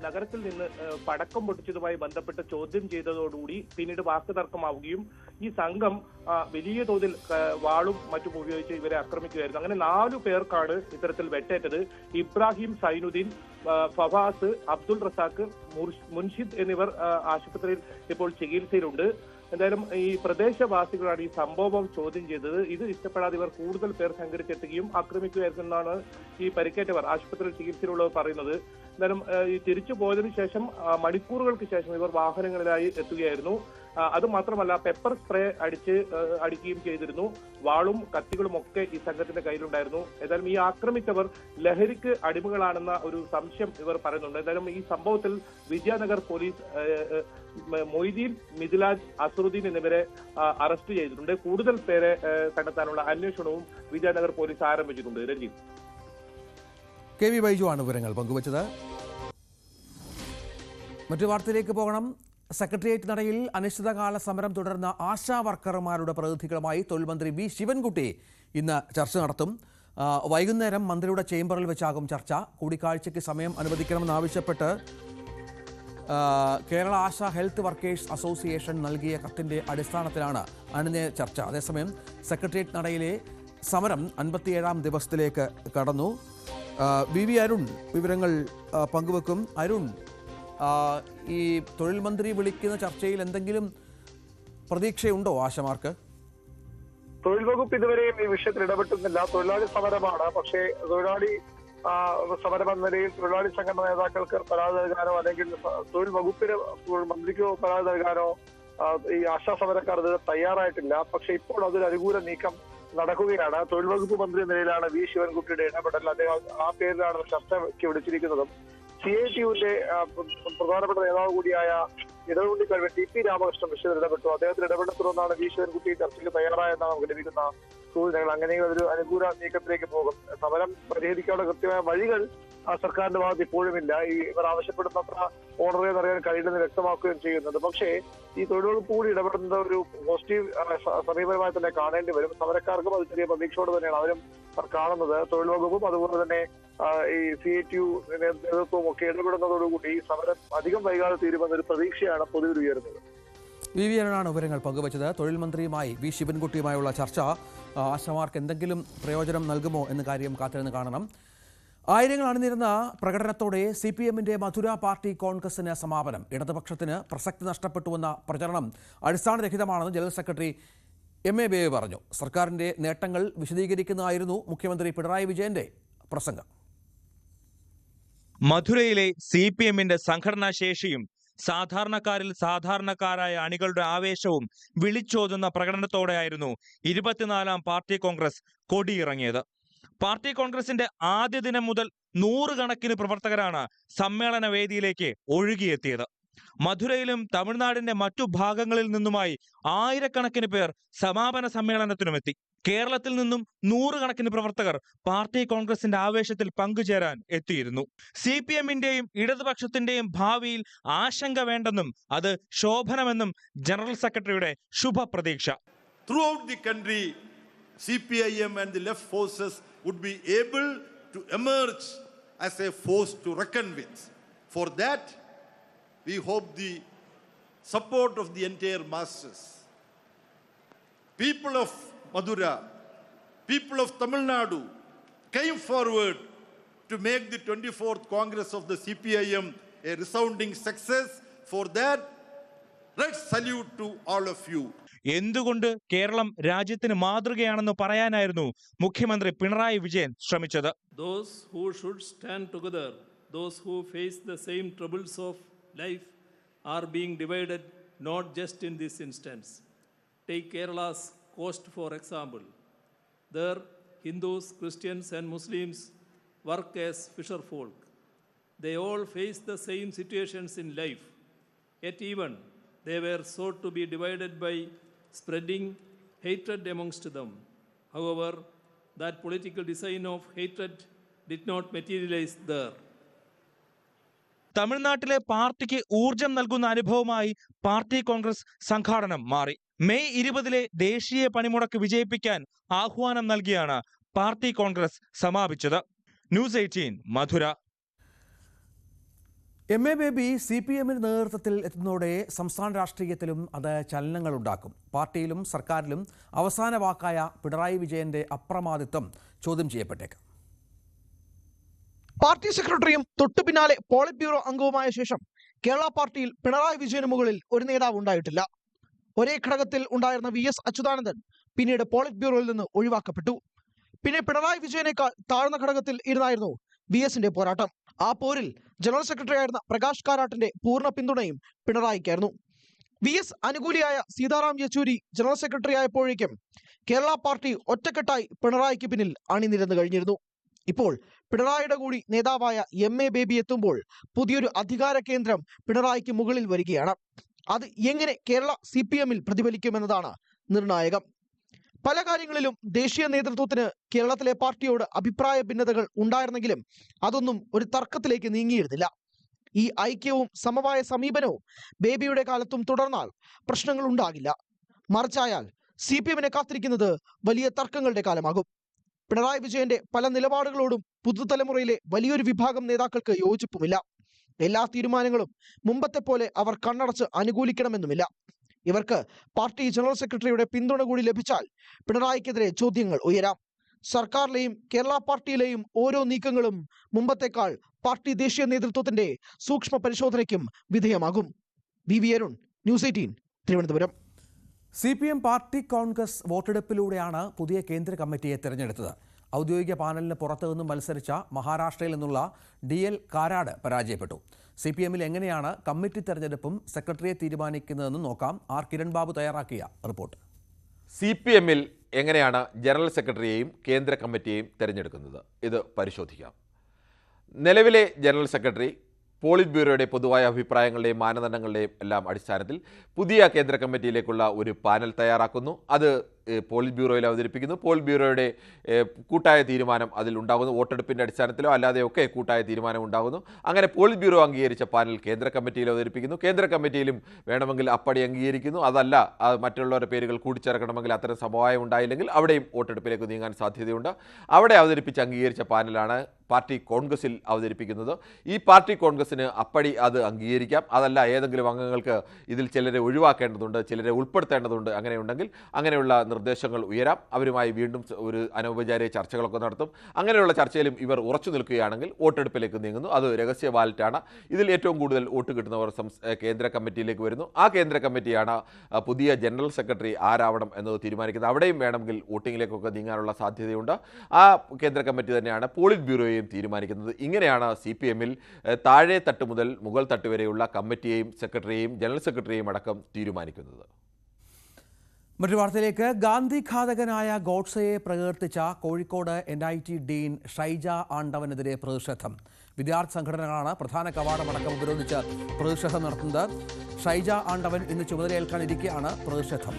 നഗരത്തിൽ നിന്ന് പടക്കം പൊട്ടിച്ചതുമായി ബന്ധപ്പെട്ട് ചോദ്യം ചെയ്തതോടുകൂടി പിന്നീട് വാക്കുതർക്കമാവുകയും ഈ സംഘം വലിയ തോതിൽ വാളും മറ്റും ഉപയോഗിച്ച് ഇവരെ ആക്രമിക്കുകയായിരുന്നു. അങ്ങനെ 4 പേർക്കാണ് ഇത്തരത്തിൽ വെട്ടേറ്റത്. ഇബ്രാഹിം, സൈനുദ്ദീൻ, ഫവാസ്, അബ്ദുൾ റസാഖ്, മുൻഷിദ് എന്നിവർ ആശുപത്രിയിൽ ഇപ്പോൾ ചികിത്സയിലുണ്ട്. എന്തായാലും ഈ പ്രദേശവാസികളാണ് ഈ സംഭവം ചോദ്യം ചെയ്തത്. ഇത് ഇഷ്ടപ്പെടാതെ ഇവർ കൂടുതൽ പേർ സംഘടിച്ചെത്തുകയും ആക്രമിക്കുകയായിരുന്നു എന്നാണ് ഈ പരിക്കേറ്റവർ ആശുപത്രിയിൽ ചികിത്സയിലുള്ളവർ പറയുന്നത്. എന്തായാലും ഈ തിരിച്ചു പോയതിനു ശേഷം മണിക്കൂറുകൾക്ക് ശേഷം ഇവർ വാഹനങ്ങളിലായി എത്തുകയായിരുന്നു. അത് മാത്രമല്ല, പെപ്പർ സ്പ്രേ അടിക്കുകയും ചെയ്തിരുന്നു. വാളും കത്തികളും ഒക്കെ ഈ സംഘത്തിന്റെ കയ്യിലുണ്ടായിരുന്നു. ഏതായാലും ഈ ആക്രമിച്ചവർ ലഹരിക്ക് അടിമകളാണെന്ന ഒരു സംശയം ഇവർ പറയുന്നുണ്ട്. എന്തായാലും ഈ സംഭവത്തിൽ വിദ്യാനഗർ പോലീസ് മൊയ്തീൻ, മിഥിലാജ്, അസറുദ്ദീൻ എന്നിവരെ അറസ്റ്റ് ചെയ്തിട്ടുണ്ട്. കൂടുതൽ പേരെ കണ്ടെത്താനുള്ള അന്വേഷണവും വിദ്യാനഗർ പോലീസ് ആരംഭിച്ചിട്ടുണ്ട്. രഞ്ജിത്ത്, KV ബൈജു ആണ് വിവരങ്ങൾ പങ്കുവച്ചത്. മറ്റു വാർത്തയിലേക്ക് പോകണം. സെക്രട്ടേറിയറ്റ് നടയിൽ അനിശ്ചിതകാല സമരം തുടർന്ന ആശാ വർക്കർമാരുടെ പ്രതിനിധികളുമായി തൊഴിൽ മന്ത്രി V ശിവൻകുട്ടി ഇന്ന് ചർച്ച നടത്തും. വൈകുന്നേരം മന്ത്രിയുടെ ചേംബറിൽ വെച്ചാകും ചർച്ച. കൂടിക്കാഴ്ചയ്ക്ക് സമയം അനുവദിക്കണമെന്നാവശ്യപ്പെട്ട് Kerala ASHA health workers association നൽകിയ കത്തിന്റെ അടിസ്ഥാനത്തിലാണ് അനുനയ ചർച്ച. അതേസമയം സെക്രട്ടേറിയറ്റ് നടയിലെ സമരം 57-ാം ദിവസത്തിലേക്ക് കടന്നു. VV അരുൺ വിവരങ്ങൾ പങ്കുവെക്കും. അരുൺ, ഈ തൊഴിൽ മന്ത്രി വിളിക്കുന്ന ചർച്ചയിൽ എന്തെങ്കിലും പ്രതീക്ഷയുണ്ടോ ആശമാർക്ക്? തൊഴിൽ വകുപ്പ് ഇതുവരെയും ഈ വിഷയത്തിൽ ഇടപെട്ടുന്നില്ല. തൊഴിലാളി സമരമാണ്. പക്ഷേ തൊഴിലാളി സമരം എന്ന നിലയിൽ തൊഴിലാളി സംഘടന നേതാക്കൾക്ക് പരാതി നൽകാനോ അല്ലെങ്കിൽ തൊഴിൽ വകുപ്പിന് മന്ത്രിക്കോ പരാതി നൽകാനോ ഈ ആശാ സമരക്കാർ ഇത് തയ്യാറായിട്ടില്ല. പക്ഷെ ഇപ്പോൾ അതൊരു അനുകൂല നീക്കം നടക്കുകയാണ്. തൊഴിൽ വകുപ്പ് മന്ത്രി എന്ന നിലയിലാണ് V ശിവൻകുട്ടിയുടെ ഇടപെടൽ. അദ്ദേഹം ആ പേരിലാണ് ചർച്ചയ്ക്ക് വിളിച്ചിരിക്കുന്നതും. CITUവിന്റെ പ്രധാനപ്പെട്ട നേതാവ് കൂടിയായ ഇടതുണ്ടി കഴിവ് TP രാമകൃഷ്ണൻ വിഷയത്തിൽ ഇടപെട്ടു. അദ്ദേഹത്തിന് ഇടപെടൽ തുടർന്നാണ് V ശിവൻകുട്ടി ചർച്ചയ്ക്ക് തയ്യാറായെന്നാണ് നമുക്ക് ലഭിക്കുന്ന സൂചനകൾ. അങ്ങനെയെങ്കിൽ അതൊരു അനുകൂല നീക്കത്തിലേക്ക് പോകും. സമരം പരിഹരിക്കാനുള്ള കൃത്യമായ വഴികൾ സർക്കാരിന്റെ ഭാഗത്ത് ഇപ്പോഴുമില്ല. ഇവർ ആവശ്യപ്പെടുന്നത്ര ഓർഡർ എന്നറിയാൻ കഴിയില്ലെന്ന് വ്യക്തമാക്കുകയും ചെയ്യുന്നത്. പക്ഷേ ഈ തൊഴിൽ വകുപ്പ് കൂടി ഇടപെടുന്നത് ഒരു പോസിറ്റീവ് സമീപനമായി തന്നെ കാണേണ്ടി വരും. സമരക്കാർക്കും അത് ചെറിയ പ്രതീക്ഷയോട് തന്നെയാണ് അവരും കാണുന്നത്. തൊഴിൽ വകുപ്പും അതുപോലെ തന്നെ ഈ CITU നേതൃത്വവും ഒക്കെ ഇടപെടുന്നതോടുകൂടി ഈ സമരം അധികം വൈകാതെ തീരുമെന്നൊരു പ്രതീക്ഷയാണ് തന്നെയാണ് പൊതുവിൽ ഉയരുന്നത്. വിവിയനാണ് വിവരങ്ങൾ പങ്കുവച്ചത്. തൊഴിൽ മന്ത്രിയുമായി വി ശിവൻകുട്ടിയുമായുള്ള ചർച്ച ആശമാർക്ക് എന്തെങ്കിലും പ്രയോജനം നൽകുമോ എന്ന കാര്യം കാത്തിരുന്ന് കാണണം. ആയിരങ്ങൾ അണിനിരുന്ന പ്രകടനത്തോടെ CPM-ന്റെ മധുര പാർട്ടി കോൺഗ്രസിന് സമാപനം. ഇടതുപക്ഷത്തിന് പ്രസക്തി നഷ്ടപ്പെട്ടുവെന്ന പ്രചരണം അടിസ്ഥാനരഹിതമാണെന്ന് ജനറൽ സെക്രട്ടറി MA ബേബി പറഞ്ഞു. സർക്കാരിന്റെ നേട്ടങ്ങൾ വിശദീകരിക്കുന്നതായിരുന്നു മുഖ്യമന്ത്രി പിണറായി വിജയന്റെ പ്രസംഗം. മധുരയിലെ CPM-ന്റെ സംഘടനാ ശേഷിയും സാധാരണക്കാരിൽ സാധാരണക്കാരായ അണികളുടെ ആവേശവും വിളിച്ചോതുന്ന പ്രകടനത്തോടെയായിരുന്നു 24-ാം പാർട്ടി കോൺഗ്രസ് കൊടിയിറങ്ങിയത്. പാർട്ടി കോൺഗ്രസിന്റെ ആദ്യ ദിനം മുതൽ 100 കണക്കിന് പ്രവർത്തകരാണ് സമ്മേളന വേദിയിലേക്ക് ഒഴുകിയെത്തിയത്. മധുരയിലും തമിഴ്നാടിന്റെ മറ്റു ഭാഗങ്ങളിൽ നിന്നുമായി ആയിരക്കണക്കിന് പേർ സമാപന സമ്മേളനത്തിനുമെത്തി. കേരളത്തിൽ നിന്നും 100 കണക്കിന് പ്രവർത്തകർ പാർട്ടി കോൺഗ്രസിന്റെ ആവേശത്തിൽ പങ്കുചേരാൻ എത്തിയിരുന്നു. CPM-ന്റെയും ഇടതുപക്ഷത്തിന്റെയും ഭാവിയിൽ ആശങ്ക വേണ്ടെന്നും അത് ശോഭനമെന്നും ജനറൽ സെക്രട്ടറിയുടെ ശുഭപ്രതീക്ഷ. Throughout the country, CPIM and the left forces would be able to emerge as a force to reckon with. For that, we hope the support of the entire masses. People of Madura, people of Tamil Nadu came forward to make the 24th Congress of the CPIM a resounding success. For that, let's salute to all of you. എന്തുകൊണ്ട് കേരളം രാജ്യത്തിന് മാതൃകയാണെന്ന് പറയാനായിരുന്നു മുഖ്യമന്ത്രി പിണറായി വിജയൻ ശ്രമിച്ചത്. Those who should stand together, those who face the same troubles of life are being divided not just in this instance. Take Kerala's coast for example. There Hindus, Christians and Muslims work as fisher folk. They all face the same situations in life. Yet even they were sought to be divided by spreading hatred amongst them. However, that political design of hatred did not materialize there. തമിഴ്നാട്ടിലെ പാർട്ടിക്ക് ഊർജം നൽകുന്ന അനുഭവമായി party Congress സംഘാടനം മാറി. May 20-ലെ ദേശീയ പണിമുടക്ക് വിജയിപ്പിക്കാൻ ആഹ്വാനം നൽകിയാണ് പാർട്ടി കോൺഗ്രസ് സമാപിച്ചത്. ന്യൂസ് 18 മധുര. MA ബേബി CPM-ന്റെ നേതൃത്വത്തിൽ എത്തുന്നതോടെ സംസ്ഥാന രാഷ്ട്രീയത്തിലും അത് ചലനങ്ങളുണ്ടാക്കും. പാർട്ടിയിലും സർക്കാരിലും അവസാന വാക്കായ പിണറായി വിജയന്റെ അപ്രമാദിത്വം ചോദ്യം ചെയ്യപ്പെട്ടേക്കാം. പാർട്ടി സെക്രട്ടറിയും തൊട്ടു പിന്നാലെ പോളിറ്റ് ബ്യൂറോ അംഗവുമായ ശേഷം കേരള പാർട്ടിയിൽ പിണറായി വിജയന് മുകളിൽ ഒരു നേതാവ് ഉണ്ടായിട്ടില്ല. ഒരേ ഘടകത്തിൽ ഉണ്ടായിരുന്ന VS അച്യുതാനന്ദൻ പിന്നീട് പോളിറ്റ് ബ്യൂറോയിൽ നിന്ന് ഒഴിവാക്കപ്പെട്ടു. പിന്നെ പിണറായി വിജയനേക്കാൾ താഴ്ന്ന ഘടകത്തിൽ ഇരുന്നായിരുന്നു VS-ന്റെ പോരാട്ടം. ആ പോരിൽ ജനറൽ സെക്രട്ടറി ആയിരുന്ന പ്രകാശ് കാരാട്ടിന്റെ പൂർണ്ണ പിന്തുണയും പിണറായിക്കായിരുന്നു. VS അനുകൂലിയായ സീതാറാം യെച്ചൂരി ജനറൽ സെക്രട്ടറി ആയപ്പോഴേക്കും കേരള പാർട്ടി ഒറ്റക്കെട്ടായി പിണറായിക്ക് പിന്നിൽ അണിനിരന്നു കഴിഞ്ഞിരുന്നു. ഇപ്പോൾ പിണറായിയുടെ കൂടി നേതാവായ MA ബേബി എത്തുമ്പോൾ പുതിയൊരു അധികാര കേന്ദ്രം പിണറായിക്ക് മുകളിൽ വരികയാണ്. അത് എങ്ങനെ കേരള CPM-ൽ പ്രതിഫലിക്കുമെന്നതാണ് നിർണായകം. പല കാര്യങ്ങളിലും ദേശീയ നേതൃത്വത്തിന് കേരളത്തിലെ പാർട്ടിയോട് അഭിപ്രായ ഭിന്നതകൾ ഉണ്ടായിരുന്നെങ്കിലും അതൊന്നും ഒരു തർക്കത്തിലേക്ക് നീങ്ങിയിരുന്നില്ല. ഈ ഐക്യവും സമവായ സമീപനവും ബേബിയുടെ കാലത്തും തുടർന്നാൽ പ്രശ്നങ്ങൾ ഉണ്ടാകില്ല. മറിച്ചായാൽ CPM-നെ കാത്തിരിക്കുന്നത് വലിയ തർക്കങ്ങളുടെ കാലമാകും. പിണറായി വിജയന്റെ പല നിലപാടുകളോടും പുതുതലമുറയിലെ വലിയൊരു വിഭാഗം നേതാക്കൾക്ക് യോജിപ്പുമില്ല. എല്ലാ തീരുമാനങ്ങളും മുമ്പത്തെ പോലെ അവർ കണ്ണടച്ച് അനുകൂലിക്കണമെന്നുമില്ല. ഇവർക്ക് പാർട്ടി ജനറൽ സെക്രട്ടറിയുടെ പിന്തുണ കൂടി ലഭിച്ചാൽ പിണറായിക്കെതിരെ ചോദ്യങ്ങൾ ഉയരാം. സർക്കാരിലെയും കേരള പാർട്ടിയിലെയും ഓരോ നീക്കങ്ങളും മുമ്പത്തേക്കാൾ പാർട്ടി ദേശീയ നേതൃത്വത്തിന്റെ സൂക്ഷ്മ പരിശോധനയ്ക്കും വിധേയമാകും. VV അരുൺ, ന്യൂസ് 18 തിരുവനന്തപുരം. CPM പാർട്ടി കോൺഗ്രസ് വോട്ടെടുപ്പിലൂടെയാണ് പുതിയ കേന്ദ്ര കമ്മിറ്റിയെ തിരഞ്ഞെടുത്തത്. ഔദ്യോഗിക പാനലിന് പുറത്തു നിന്നും മത്സരിച്ച മഹാരാഷ്ട്രയിൽ നിന്നുള്ള DL കാരാട് പരാജയപ്പെട്ടു. CPM-ൽ എങ്ങനെയാണ് കമ്മിറ്റി തെരഞ്ഞെടുപ്പും സെക്രട്ടറിയെ തീരുമാനിക്കുന്നതെന്ന് നോക്കാം. കിരൺ ബാബു തയ്യാറാക്കിയ റിപ്പോർട്ട്. CPM-ൽ എങ്ങനെയാണ് ജനറൽ സെക്രട്ടറിയെയും കേന്ദ്ര കമ്മിറ്റിയെയും തിരഞ്ഞെടുക്കുന്നത്? ഇത് പരിശോധിക്കാം. നിലവിലെ ജനറൽ സെക്രട്ടറി പോളിറ്റ് ബ്യൂറോയുടെ പൊതുവായ അഭിപ്രായങ്ങളുടെയും മാനദണ്ഡങ്ങളുടെയും എല്ലാം അടിസ്ഥാനത്തിൽ പുതിയ കേന്ദ്ര കമ്മിറ്റിയിലേക്കുള്ള ഒരു പാനൽ തയ്യാറാക്കുന്നു. അത് പോളിറ്റ് ബ്യൂറോയിൽ അവതരിപ്പിക്കുന്നു. പോളിറ്റ് ബ്യൂറോയുടെ കൂട്ടായ തീരുമാനം അതിലുണ്ടാകുന്നു. വോട്ടെടുപ്പിൻ്റെ അടിസ്ഥാനത്തിലോ അല്ലാതെയൊക്കെ കൂട്ടായ തീരുമാനം ഉണ്ടാകുന്നു. അങ്ങനെ പോളിറ്റ് ബ്യൂറോ അംഗീകരിച്ച പാനൽ കേന്ദ്ര കമ്മിറ്റിയിൽ അവതരിപ്പിക്കുന്നു. കേന്ദ്ര കമ്മിറ്റിയിലും വേണമെങ്കിൽ അപ്പടി അംഗീകരിക്കുന്നു. അതല്ല മറ്റുള്ളവരുടെ പേരുകൾ കൂട്ടിച്ചേർക്കണമെങ്കിൽ അത്തരം സമവായം ഉണ്ടായില്ലെങ്കിൽ അവിടെയും വോട്ടെടുപ്പിലേക്ക് നീങ്ങാൻ സാധ്യതയുണ്ട്. അവിടെ അവതരിപ്പിച്ച് അംഗീകരിച്ച പാനലാണ് പാർട്ടി കോൺഗ്രസിൽ അവതരിപ്പിക്കുന്നത്. ഈ പാർട്ടി കോൺഗ്രസിന് അപ്പടി അത് അംഗീകരിക്കാം. അതല്ല ഏതെങ്കിലും അംഗങ്ങൾക്ക് ഇതിൽ ചിലരെ ഒഴിവാക്കേണ്ടതുണ്ട്, ചിലരെ ഉൾപ്പെടുത്തേണ്ടതുണ്ട്, അങ്ങനെയുണ്ടെങ്കിൽ അങ്ങനെയുള്ള നിർദ്ദേശങ്ങൾ ഉയരാം. അവരുമായി വീണ്ടും ഒരു അനൗപചാരിക ചർച്ചകളൊക്കെ നടത്തും. അങ്ങനെയുള്ള ചർച്ചയിലും ഇവർ ഉറച്ചു നിൽക്കുകയാണെങ്കിൽ വോട്ടെടുപ്പിലേക്ക് നീങ്ങുന്നു. അത് രഹസ്യ ബാലറ്റാണ്. ഇതിൽ ഏറ്റവും കൂടുതൽ വോട്ട് കിട്ടുന്നവർ കേന്ദ്ര കമ്മിറ്റിയിലേക്ക് വരുന്നു. ആ കേന്ദ്ര കമ്മിറ്റിയാണ് പുതിയ ജനറൽ സെക്രട്ടറി ആരാവണം എന്നത് തീരുമാനിക്കുന്നത്. അവിടെയും വേണമെങ്കിൽ വോട്ടിങ്ങിലേക്കൊക്കെ നീങ്ങാനുള്ള സാധ്യതയുണ്ട്. ആ കേന്ദ്ര കമ്മിറ്റി തന്നെയാണ് പോളിറ്റ് ബ്യൂറോയെയും തീരുമാനിക്കുന്നത്. ഇങ്ങനെയാണ് CPM-ൽ താഴെ തട്ട് മുതൽ മുകൾ തട്ട് വരെയുള്ള കമ്മിറ്റിയെയും സെക്രട്ടറിയെയും ജനറൽ സെക്രട്ടറിയെയും അടക്കം തീരുമാനിക്കുന്നത്. മറ്റൊരു വാർത്തയിലേക്ക്. ഗാന്ധി ഘാതകനായ ഗോഡ്സെയെ പ്രകീർത്തിച്ച കോഴിക്കോട് NIT ഡീൻ ഷൈജ ആണ്ടവനെതിരെ പ്രതിഷേധം. വിദ്യാർത്ഥി സംഘടനകളാണ് പ്രധാന കവാടമടക്കം ഉപരോധിച്ച് പ്രതിഷേധം നടത്തുന്നത്. ഷൈജ ആണ്ടവൻ ഇന്ന് ചുമതലയേൽക്കാനിരിക്കെയാണ് പ്രതിഷേധം.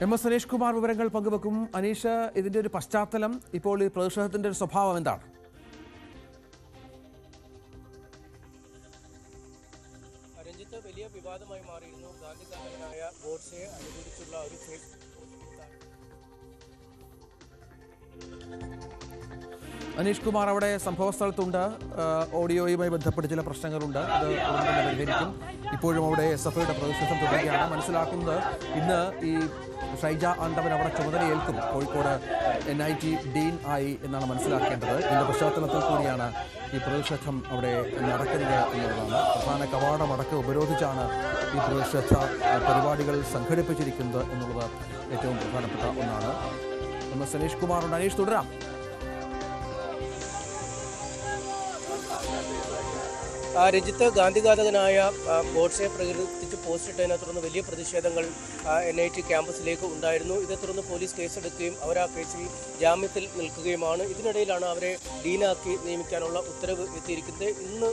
MS അനീഷ് കുമാർ വിവരങ്ങൾ പങ്കുവെക്കും. അനീഷ്, ഇതിന്റെ ഒരു പശ്ചാത്തലം, ഇപ്പോൾ ഈ പ്രതിഷേധത്തിന്റെ ഒരു സ്വഭാവം എന്താണ്? രഞ്ജിത്ത്, വലിയ വിവാദമായി മാറിയിരുന്നു ഗാന്ധിഘാതകനായ ഗോഡ്സെയെ അനുകൂലിച്ചുള്ള ഒരു അനീഷ് കുമാർ അവിടെ സംഭവ സ്ഥലത്തുണ്ട്. ഓഡിയോയുമായി ബന്ധപ്പെട്ട് ചില പ്രശ്നങ്ങളുണ്ട്. അത് ഉടൻ തന്നെ പരിഹരിക്കും. ഇപ്പോഴും അവിടെ SFIയുടെ പ്രതിഷേധം തുടരുകയാണ്. മനസ്സിലാക്കുന്നത് ഇന്ന് ഈ ഷൈജ ആണ്ടവൻ അവിടെ ചുമതലയേൽക്കും. കോഴിക്കോട് NIT ഡീൻ ആയി എന്നാണ് മനസ്സിലാക്കേണ്ടത്. ഇതിൻ്റെ പശ്ചാത്തലത്തിൽ കൂടിയാണ് ഈ പ്രതിഷേധം അവിടെ നടക്കുന്നത് എന്നുള്ളതാണ്. പ്രധാന കവാടമടക്കം ഉപരോധിച്ചാണ് ഈ പ്രതിഷേധ പരിപാടികൾ സംഘടിപ്പിച്ചിരിക്കുന്നത് എന്നുള്ളത് ഏറ്റവും പ്രധാനപ്പെട്ട ഒന്നാണ്. MS അനീഷ് കുമാറുണ്ട്. അനീഷ്, തുടരാം. രഞ്ജിത്ത്, ഗാന്ധിഘാതകനായ ഗോഡ്സെയെ പ്രകീർത്തിച്ച് പോസ്റ്റിട്ടതിനെ തുടർന്ന് വലിയ പ്രതിഷേധങ്ങൾ NIT ക്യാമ്പസിലേക്ക് ഉണ്ടായിരുന്നു. ഇതേ തുടർന്ന് പോലീസ് കേസെടുക്കുകയും അവർ ആ കേസിൽ ജാമ്യത്തിൽ നിൽക്കുകയുമാണ്. ഇതിനിടയിലാണ് അവരെ ഡീനാക്കി നിയമിക്കാനുള്ള ഉത്തരവ് എത്തിയിരിക്കുന്നത്. ഇന്ന്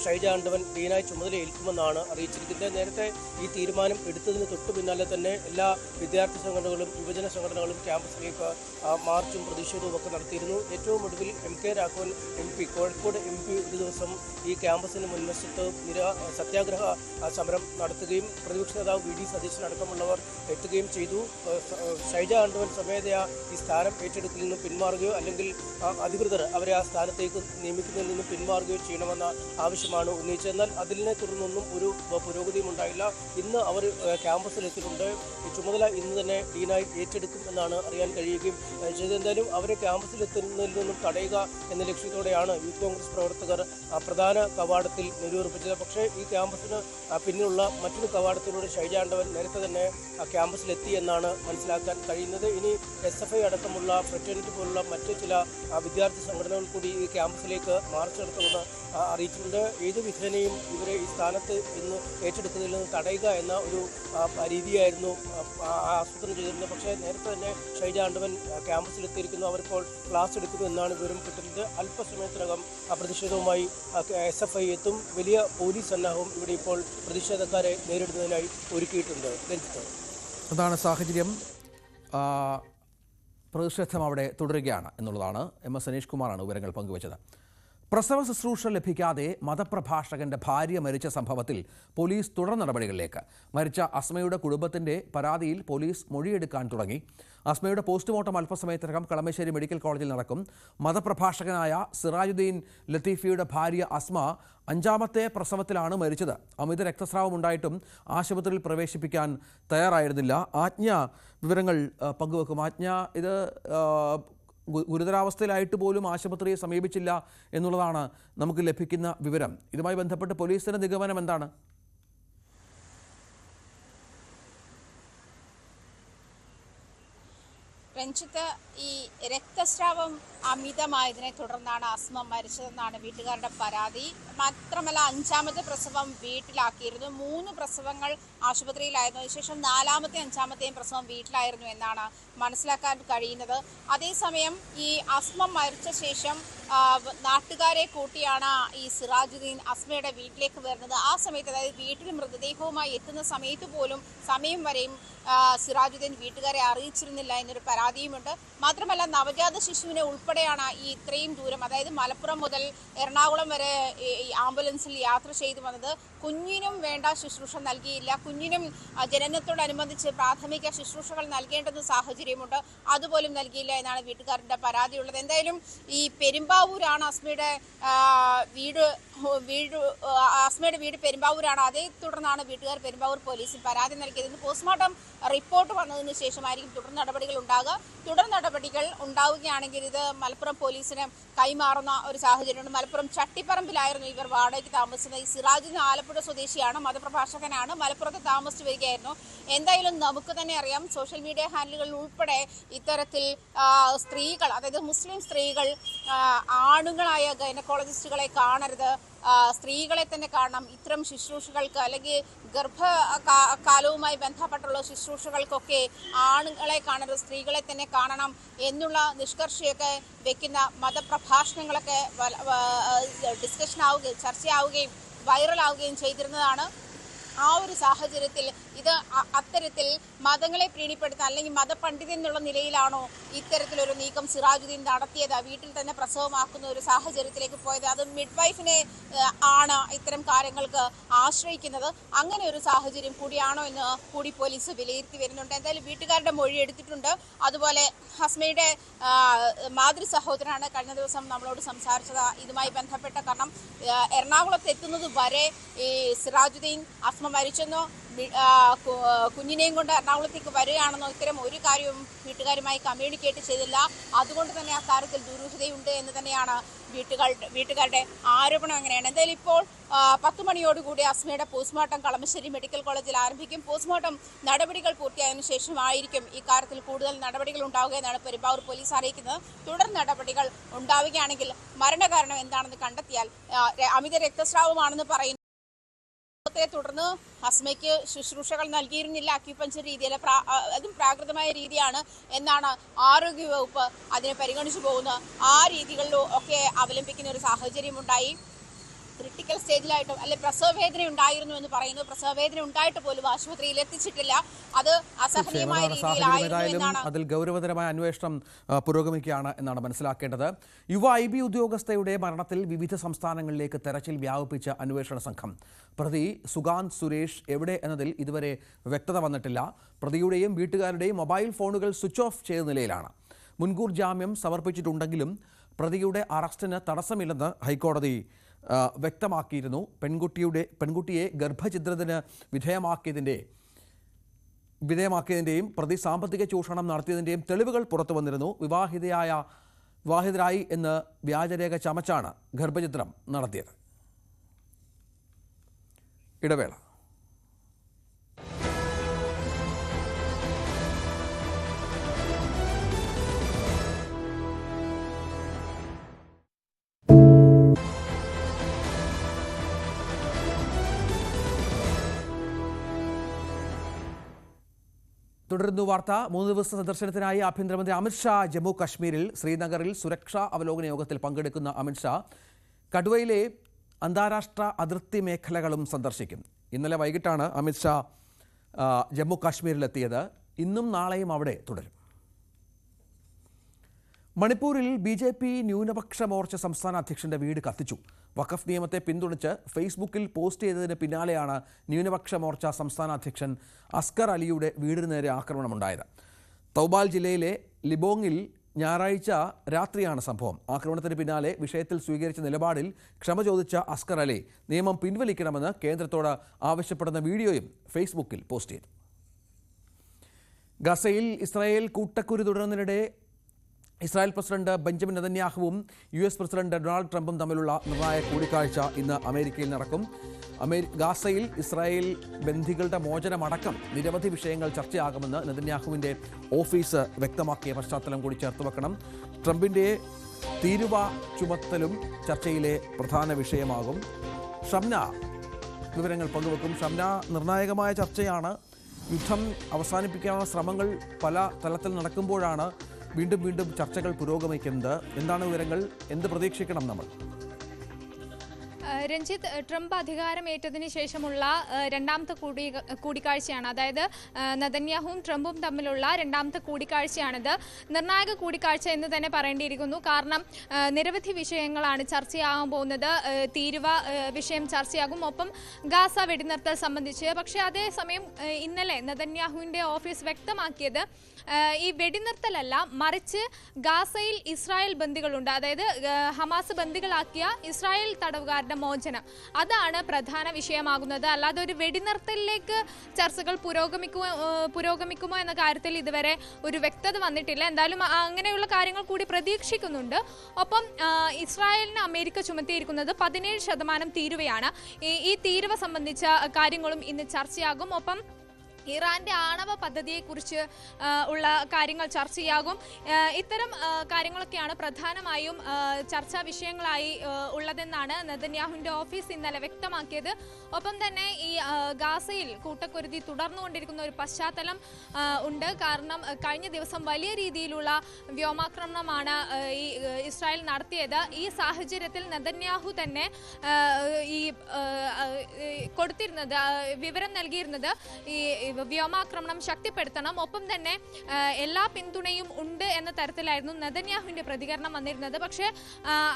ഷൈജ ആണ്ടവൻ ഡീനായി ചുമതലയേൽക്കുമെന്നാണ് അറിയിച്ചിരിക്കുന്നത്. നേരത്തെ ഈ തീരുമാനം എടുത്തതിന് തൊട്ടു പിന്നാലെ തന്നെ എല്ലാ വിദ്യാർത്ഥി സംഘടനകളും യുവജന സംഘടനകളും ക്യാമ്പസിലേക്ക് മാർച്ചും പ്രതിഷേധവും ഒക്കെ നടത്തിയിരുന്നു. ഏറ്റവും ഒടുവിൽ MK Raghavan MP, Kozhikode MP ഒരു ദിവസം ഈ ക്യാമ്പസിന് മുൻവശത്ത് സത്യാഗ്രഹ സമരം നടത്തുകയും പ്രതിപക്ഷ നേതാവ് VD സതീശൻ അടക്കമുള്ളവർ എത്തുകയും ചെയ്തു. ഷൈജ ആണ്ടവൻ സ്വമേധയാ ഈ സ്ഥാനം ഏറ്റെടുക്കലിൽ നിന്ന് പിന്മാറുകയോ അല്ലെങ്കിൽ അധികൃതർ അവരെ ആ സ്ഥാനത്തേക്ക് നിയമിക്കുന്നതിൽ നിന്ന് പിന്മാറുകയോ ചെയ്യണമെന്ന ആവശ്യമാണ് ഉന്നയിച്ചത്. എന്നാൽ അതിനെ തുടർന്നൊന്നും ഒരു പുരോഗതിയും ഉണ്ടായില്ല. ഇന്ന് അവർ ക്യാമ്പസിലെത്തിയിട്ടുണ്ട്. ഈ ചുമതല ഇന്ന് തന്നെ ഡീനായി ഏറ്റെടുക്കും എന്നാണ് അറിയാൻ കഴിയുകയും ചെയ്തത്. എന്തായാലും അവരെ ക്യാമ്പസിലെത്തുന്നതിൽ നിന്നും തടയുക എന്ന ലക്ഷ്യത്തോടെയാണ് യൂത്ത് കോൺഗ്രസ് പ്രവർത്തകർ പ്രധാന കവാടത്തിൽ നിലയുറപ്പിച്ചത്. പക്ഷേ ഈ ക്യാമ്പസിന് പിന്നിലുള്ള മറ്റൊരു കവാടത്തിലൂടെ ഷൈജ ആണ്ടവൻ നേരത്തെ തന്നെ ക്യാമ്പസിലെത്തി എന്നാണ് മനസ്സിലാക്കാൻ കഴിയുന്നത്. ഇനി SFI അടക്കമുള്ള ഫ്രറ്റേണിറ്റി പോലുള്ള മറ്റ് ചില വിദ്യാർത്ഥി സംഘടനകൾ കൂടി ഈ ക്യാമ്പസിലേക്ക് മാർച്ച് നടത്തുമെന്ന് അറിയിച്ചിട്ടുണ്ട്. ഏത് വിധേനയും ഇവരെ ഈ സ്ഥാനത്ത് ഇന്ന് ഏറ്റെടുക്കുന്നതിൽ നിന്ന് തടയുക എന്ന ഒരു രീതിയായിരുന്നു ആസൂത്രണം ചെയ്തിരുന്നത്. പക്ഷേ നേരത്തെ തന്നെ ഷൈജ ആണ്ടവൻ ക്യാമ്പസിലെത്തിയിരിക്കുന്നു. അവരിപ്പോൾ ക്ലാസ് എടുക്കുന്നു എന്നാണ് വിവരം കിട്ടുന്നത്. അല്പസമയത്തിനകം പ്രതിഷേധവുമായി SFI എത്തും. വലിയ പോലീസ് സന്നാഹവും ഇവിടെ ഇപ്പോൾ പ്രതിഷേധക്കാരെ നേരിടുന്നതിനായി ഒരുക്കിയിട്ടുണ്ട്. അതാണ് സാഹചര്യം. പ്രതിഷേധം അവിടെ തുടരുകയാണ് എന്നുള്ളതാണ്. MS അനീഷ് കുമാറാണ് വിവരങ്ങൾ പങ്കുവച്ചത്. പ്രസവ ശുശ്രൂഷ ലഭിക്കാതെ മതപ്രഭാഷകന്റെ ഭാര്യ മരിച്ച സംഭവത്തിൽ പോലീസ് തുടർ നടപടികളിലേക്ക്. മരിച്ച അസ്മയുടെ കുടുംബത്തിന്റെ പരാതിയിൽ പോലീസ് മൊഴിയെടുക്കാൻ തുടങ്ങി. അസ്മയുടെ പോസ്റ്റ്മോർട്ടം അല്പസമയത്തിനകം കളമശ്ശേരി മെഡിക്കൽ കോളേജിൽ നടക്കും. മതപ്രഭാഷകനായ സിറാജുദ്ദീൻ ലത്തീഫിയുടെ ഭാര്യ അസ്മ 5ാമത്തെ പ്രസവത്തിലാണ് മരിച്ചത്. അമിത രക്തസ്രാവം ഉണ്ടായിട്ടും ആശുപത്രിയിൽ പ്രവേശിപ്പിക്കാൻ തയ്യാറായിരുന്നില്ല. ആജ്ഞ വിവരങ്ങൾ പങ്കുവെക്കും. ആജ്ഞ, ഇത് ഗുരുതരാവസ്ഥയിലായിട്ട് പോലും ആശുപത്രിയെ സമീപിച്ചില്ല എന്നുള്ളതാണ് നമുക്ക് ലഭിക്കുന്ന വിവരം. ഇതുമായി ബന്ധപ്പെട്ട് പോലീസിന്റെ നിഗമനം എന്താണ്? രഞ്ജിത്ത്, ഈ രക്തസ്രാവം അമിതമായതിനെ തുടർന്നാണ് അസ്മ മരിച്ചതെന്നാണ് വീട്ടുകാരുടെ പരാതി. മാത്രമല്ല 5ാമത്തെ പ്രസവം വീട്ടിലാക്കിയിരുന്നു. 3 പ്രസവങ്ങൾ ആശുപത്രിയിലായിരുന്നു. അതിനുശേഷം 4ാമത്തെയും 5ാമത്തെയും പ്രസവം വീട്ടിലായിരുന്നു എന്നാണ് മനസ്സിലാക്കാൻ കഴിയുന്നത്. അതേസമയം ഈ അസ്മ മരിച്ച ശേഷം നാട്ടുകാരെ കൂട്ടിയാണ് ഈ സിറാജുദ്ദീൻ അസ്മയുടെ വീട്ടിലേക്ക് വരുന്നത്. ആ സമയത്ത്, അതായത് വീട്ടിൽ മൃതദേഹവുമായി എത്തുന്ന സമയത്ത് പോലും സമയം വരെയും സിറാജുദ്ദീൻ വീട്ടുകാരെ അറിയിച്ചിരുന്നില്ല എന്നൊരു പരാതിയുമുണ്ട്. മാത്രമല്ല, നവജാത ശിശുവിനെ ഉൾപ്പെടെയാണ് ഈ ഇത്രയും ദൂരം, അതായത് മലപ്പുറം മുതൽ എറണാകുളം വരെ ഈ ആംബുലൻസിൽ യാത്ര ചെയ്തു വന്നത്. കുഞ്ഞിനും വേണ്ട ശുശ്രൂഷ നൽകിയില്ല. കുഞ്ഞിനും ജനനത്തോടനുബന്ധിച്ച് പ്രാഥമിക ശുശ്രൂഷകൾ നൽകേണ്ടുന്ന സാഹചര്യമുണ്ട്. അതുപോലും നൽകിയില്ല എന്നാണ് വീട്ടുകാരുടെ പരാതിയുള്ളത്. എന്തായാലും ഈ പെരുമ്പാവൂരാണ് അസ്മയുടെ വീട് പെരുമ്പാവൂരാണ്. അതേ തുടർന്നാണ് വീട്ടുകാർ പെരുമ്പാവൂർ പോലീസിൽ പരാതി നൽകിയത്. പോസ്റ്റ്മോർട്ടം റിപ്പോർട്ട് വന്നതിന് ശേഷമായിരിക്കും തുടർ നടപടികൾ ഉണ്ടാകുക. തുടർ നടപടികൾ ഉണ്ടാവുകയാണെങ്കിൽ ഇത് മലപ്പുറം പോലീസിന് കൈമാറുന്ന ഒരു സാഹചര്യമുണ്ട്. മലപ്പുറം ചട്ടിപ്പറമ്പിലായിരുന്നു ഇവർ വാടകയ്ക്ക് താമസിക്കുന്നത്. ഈ സിറാജുദ്ദീൻ ആലപ്പുഴ സ്വദേശിയാണ്, മതപ്രഭാഷകനാണ്, മലപ്പുറത്ത് താമസിച്ചു വരികയായിരുന്നു. എന്തായാലും നമുക്ക് തന്നെ അറിയാം, സോഷ്യൽ മീഡിയ ഹാൻഡിലുകളിൽ ഉൾപ്പെടെ ഇത്തരത്തിൽ സ്ത്രീകൾ, അതായത് മുസ്ലിം സ്ത്രീകൾ ആണുങ്ങളായ ഗൈനക്കോളജിസ്റ്റുകളെ കാണരുത്, സ്ത്രീകളെ തന്നെ കാണണം, ഇത്തരം ശുശ്രൂഷകൾക്ക് അല്ലെങ്കിൽ ഗർഭകാലവുമായി ബന്ധപ്പെട്ടുള്ള ശുശ്രൂഷകൾക്കൊക്കെ ആണുങ്ങളെ കാണരുത്, സ്ത്രീകളെ തന്നെ കാണണം എന്നുള്ള നിഷ്കർഷയൊക്കെ വെക്കുന്ന മതപ്രഭാഷണങ്ങളൊക്കെ ഡിസ്കഷൻ ആവുകയും ചർച്ചയാവുകയും വൈറലാവുകയും ചെയ്തിരുന്നതാണ്. ആ ഒരു സാഹചര്യത്തിൽ ഇത് അത്തരത്തിൽ മതങ്ങളെ പ്രീണിപ്പെടുത്താൻ അല്ലെങ്കിൽ മതപണ്ഡിതൻ എന്നുള്ള നിലയിലാണോ ഇത്തരത്തിലൊരു നീക്കം സിറാജുദ്ദീൻ നടത്തിയത്? വീട്ടിൽ തന്നെ പ്രസവമാക്കുന്ന ഒരു സാഹചര്യത്തിലേക്ക് പോയത്, അത് മിഡ്വൈഫിനെ ആണ് ഇത്തരം കാര്യങ്ങൾക്ക് ആശ്രയിക്കുന്നത്. അങ്ങനെ ഒരു സാഹചര്യം കൂടിയാണോ എന്ന് കൂടി പോലീസ് വിലയിരുത്തി വരുന്നുണ്ട്. എന്തായാലും വീട്ടുകാരുടെ മൊഴി എടുത്തിട്ടുണ്ട്. അതുപോലെ അസ്മയുടെ മാതൃ സഹോദരനാണ് കഴിഞ്ഞ ദിവസം നമ്മളോട് സംസാരിച്ചത് ഇതുമായി ബന്ധപ്പെട്ട. കാരണം എറണാകുളത്ത് എത്തുന്നത് വരെ ഈ സിറാജുദ്ദീൻ അസ്മ മരിച്ചെന്നോ കുഞ്ഞിനെയും കൊണ്ട് എറണാകുളത്തേക്ക് വരികയാണെന്നോ ഇത്തരം ഒരു കാര്യവും വീട്ടുകാരുമായി കമ്മ്യൂണിക്കേറ്റ് ചെയ്തില്ല. അതുകൊണ്ട് തന്നെ ആ കാര്യത്തിൽ ദുരൂഹതയുണ്ട് എന്ന് തന്നെയാണ് വീട്ടുകാരുടെ ആരോപണം. അങ്ങനെയാണ്. എന്തായാലും ഇപ്പോൾ 10 മണിയോടുകൂടി അസ്മയുടെ പോസ്റ്റ്മോർട്ടം കളമശ്ശേരി മെഡിക്കൽ കോളേജിൽ ആരംഭിക്കും. പോസ്റ്റ്മോർട്ടം നടപടികൾ പൂർത്തിയായതിനു ശേഷമായിരിക്കും ഈ കാര്യത്തിൽ കൂടുതൽ നടപടികൾ ഉണ്ടാവുക എന്നാണ് പെരുമ്പാവൂർ പോലീസ് അറിയിക്കുന്നത്. തുടർ നടപടികൾ ഉണ്ടാവുകയാണെങ്കിൽ മരണകാരണം എന്താണെന്ന് കണ്ടെത്തിയാൽ, അമിത രക്തസ്രാവമാണെന്ന് പറയുന്നു തുടർന്ന് അസ്മയ്ക്ക് ശുശ്രൂഷകൾ നൽകിയിരുന്നില്ല, അക്യുപഞ്ചർ രീതിയിൽ, അതും പ്രാകൃതമായ രീതിയാണ് എന്നാണ് ആരോഗ്യവകുപ്പ് അതിനെ പരിഗണിച്ചു പോകുന്നത്. ആ രീതികളിലും ഒക്കെ അവലംബിക്കുന്ന ഒരു സാഹചര്യമുണ്ടായി. ക്രിട്ടിക്കൽ സ്റ്റേജിലായിട്ടും അല്ലെ പ്രസവവേദന ഉണ്ടായിരുന്നു എന്ന് പറയുന്നു. പ്രസവവേദന ഉണ്ടായിട്ട് പോലും ആശുപത്രിയിൽ എത്തിച്ചിട്ടില്ല. അത് അസഹനീയമായ രീതിയിലായിരുന്നു. അതിൽ ഗൗരവതരമായ അന്വേഷണം പുരോഗമിക്കുകയാണ് എന്നാണ് മനസ്സിലാക്കേണ്ടത്. യുവ IB ഉദ്യോഗസ്ഥയുടെ മരണത്തിൽ വിവിധ സംസ്ഥാനങ്ങളിലേക്ക് തെരച്ചിൽ വ്യാപിപ്പിച്ച അന്വേഷണ സംഘം. പ്രതി സുഗാന്ത് സുരേഷ് എവിടെ എന്നതിൽ ഇതുവരെ വ്യക്തത വന്നിട്ടില്ല. പ്രതിയുടെയും വീട്ടുകാരുടെയും മൊബൈൽ ഫോണുകൾ സ്വിച്ച് ഓഫ് ചെയ്ത നിലയിലാണ്. മുൻകൂർ ജാമ്യം സമർപ്പിച്ചിട്ടുണ്ടെങ്കിലും പ്രതിയുടെ അറസ്റ്റിന് തടസ്സമില്ലെന്ന് ഹൈക്കോടതി വ്യക്തമാക്കിയിരുന്നു. പെൺകുട്ടിയെ ഗർഭഛിദ്രത്തിന് വിധേയമാക്കിയതിൻ്റെയും പ്രതി സാമ്പത്തിക ചൂഷണം നടത്തിയതിൻ്റെയും തെളിവുകൾ പുറത്തു വന്നിരുന്നു. വിവാഹിതരായി എന്ന് വ്യാജരേഖ ചമച്ചാണ് ഗർഭഛിദ്രം നടത്തിയത്. ഇടവേള. തുടരുന്നു വാർത്ത. 3 ദിവസ സന്ദർശനത്തിനായി ആഭ്യന്തരമന്ത്രി അമിത്ഷാ ജമ്മു കശ്മീരിൽ. ശ്രീനഗറിൽ സുരക്ഷാ അവലോകന യോഗത്തിൽ പങ്കെടുക്കുന്ന അമിത്ഷാ കഠുവയിലെ അന്താരാഷ്ട്ര അതിർത്തി മേഖലകളും സന്ദർശിക്കും. ഇന്നലെ വൈകിട്ടാണ് അമിത്ഷാ ജമ്മു കാശ്മീരിലെത്തിയത്. ഇന്നും നാളെയും അവിടെ തുടരും. മണിപ്പൂരിൽ BJP ന്യൂനപക്ഷ മോർച്ച സംസ്ഥാന അധ്യക്ഷന്റെ വീട് കത്തിച്ചു. വഖഫ് നിയമത്തെ പിന്തുണച്ച് ഫേസ്ബുക്കിൽ പോസ്റ്റ് ചെയ്തതിന് പിന്നാലെയാണ് ന്യൂനപക്ഷ മോർച്ച സംസ്ഥാന അധ്യക്ഷൻ അസ്കർ അലിയുടെ വീടിന് നേരെ ആക്രമണമുണ്ടായത്. തൗബാൽ ജില്ലയിലെ ലിബോങ്ങിൽ ഞായറാഴ്ച രാത്രിയാണ് സംഭവം. ആക്രമണത്തിന് പിന്നാലെ വിഷയത്തിൽ സ്വീകരിച്ച നിലപാടിൽ ക്ഷമ ചോദിച്ച അസ്കർ അലി നിയമം പിൻവലിക്കണമെന്ന് കേന്ദ്രത്തോട് ആവശ്യപ്പെടുന്ന വീഡിയോയും ഫേസ്ബുക്കിൽ പോസ്റ്റ് ചെയ്തു. ഗസയിൽ ഇസ്രായേൽ കൂട്ടക്കുരു തുടരുന്നതിനിടെ ഇസ്രായേൽ പ്രസിഡന്റ് ബെഞ്ചമിൻ നെതന്യാഹുവും US പ്രസിഡന്റ് ഡൊണാൾഡ് ട്രംപും തമ്മിലുള്ള നിർണായക കൂടിക്കാഴ്ച ഇന്ന് അമേരിക്കയിൽ നടക്കും. ഗാസയിൽ ഇസ്രായേൽ ബന്ദികളുടെ മോചനമടക്കം നിരവധി വിഷയങ്ങൾ ചർച്ചയാകുമെന്ന് നെതന്യാഹുവിൻ്റെ ഓഫീസ് വ്യക്തമാക്കിയ പശ്ചാത്തലം കൂടി ചേർത്ത് വെക്കണം. ട്രംപിൻ്റെ തീരുവ ചുമത്തലും ചർച്ചയിലെ പ്രധാന വിഷയമാകും. ഷംന വിവരങ്ങൾ പങ്കുവെക്കും. ഷംന, നിർണായകമായ ചർച്ചയാണ്. യുദ്ധം അവസാനിപ്പിക്കാനുള്ള ശ്രമങ്ങൾ പല തലത്തിൽ നടക്കുമ്പോഴാണ് വീണ്ടും ചർച്ചകൾ പുരോഗമിക്കുന്നത്. എന്താണ് വിവരങ്ങൾ? എന്ത് പ്രതീക്ഷിക്കണം നമ്മൾ? രഞ്ജിത്ത്, ട്രംപ് അധികാരമേറ്റതിന് ശേഷമുള്ള രണ്ടാമത്തെ കൂടിക്കാഴ്ചയാണ്. അതായത് നെതന്യാഹുവും ട്രംപും തമ്മിലുള്ള രണ്ടാമത്തെ കൂടിക്കാഴ്ചയാണിത്. നിർണായക കൂടിക്കാഴ്ച എന്ന് തന്നെ പറയേണ്ടിയിരിക്കുന്നു. കാരണം നിരവധി വിഷയങ്ങളാണ് ചർച്ചയാകാൻ പോകുന്നത്. തീരുവ വിഷയം ചർച്ചയാകും, ഒപ്പം ഗാസ വെടിനിർത്തൽ സംബന്ധിച്ച്. പക്ഷേ അതേസമയം ഇന്നലെ നെതന്യാഹുവിൻ്റെ ഓഫീസ് വ്യക്തമാക്കിയത് ഈ വെടിനിർത്തലല്ല, മറിച്ച് ഗാസയിൽ ഇസ്രായേൽ ബന്ദികളുണ്ട്, അതായത് ഹമാസ് ബന്ദികളാക്കിയ ഇസ്രായേൽ തടവുകാരുടെ മോചനം, അതാണ് പ്രധാന വിഷയമാകുന്നത്. അല്ലാതെ ഒരു വെടിനിർത്തലിലേക്ക് ചർച്ചകൾ പുരോഗമിക്കുമോ എന്ന കാര്യത്തിൽ ഇതുവരെ ഒരു വ്യക്തത വന്നിട്ടില്ല. എന്തായാലും അങ്ങനെയുള്ള കാര്യങ്ങൾ കൂടി പ്രതീക്ഷിക്കുന്നുണ്ട്. ഒപ്പം ഇസ്രായേലിന് അമേരിക്ക ചുമത്തിയിരിക്കുന്നത് 17% തീരുവയാണ്. ഈ തീരുവ സംബന്ധിച്ച കാര്യങ്ങളും ഇന്ന് ചർച്ചയാകും. ഒപ്പം ഇറാന്റെ ആണവ പദ്ധതിയെക്കുറിച്ച് ഉള്ള കാര്യങ്ങൾ ചർച്ചയാകും. ഇത്തരം കാര്യങ്ങളൊക്കെയാണ് പ്രധാനമായും ചർച്ചാ വിഷയങ്ങളായി ഉള്ളതെന്നാണ് നെതന്യാഹുവിൻ്റെ ഓഫീസ് ഇന്നലെ വ്യക്തമാക്കിയത്. ഒപ്പം തന്നെ ഈ ഗാസയിൽ കൂട്ടക്കുരുതി തുടർന്നുകൊണ്ടിരിക്കുന്ന ഒരു പശ്ചാത്തലം ഉണ്ട്. കാരണം കഴിഞ്ഞ ദിവസം വലിയ രീതിയിലുള്ള വ്യോമാക്രമണമാണ് ഈ ഇസ്രായേൽ നടത്തിയത്. ഈ സാഹചര്യത്തിൽ നെതന്യാഹു തന്നെ ഈ കൊടുത്തിരുന്നത്, വിവരം നൽകിയിരുന്നത് ഈ വ്യോമാക്രമണം ശക്തിപ്പെടുത്തണം, ഒപ്പം തന്നെ എല്ലാ പിന്തുണയും ഉണ്ട് എന്ന തരത്തിലായിരുന്നു നെതന്യാഹുവിൻ്റെ പ്രതികരണം വന്നിരുന്നത്. പക്ഷേ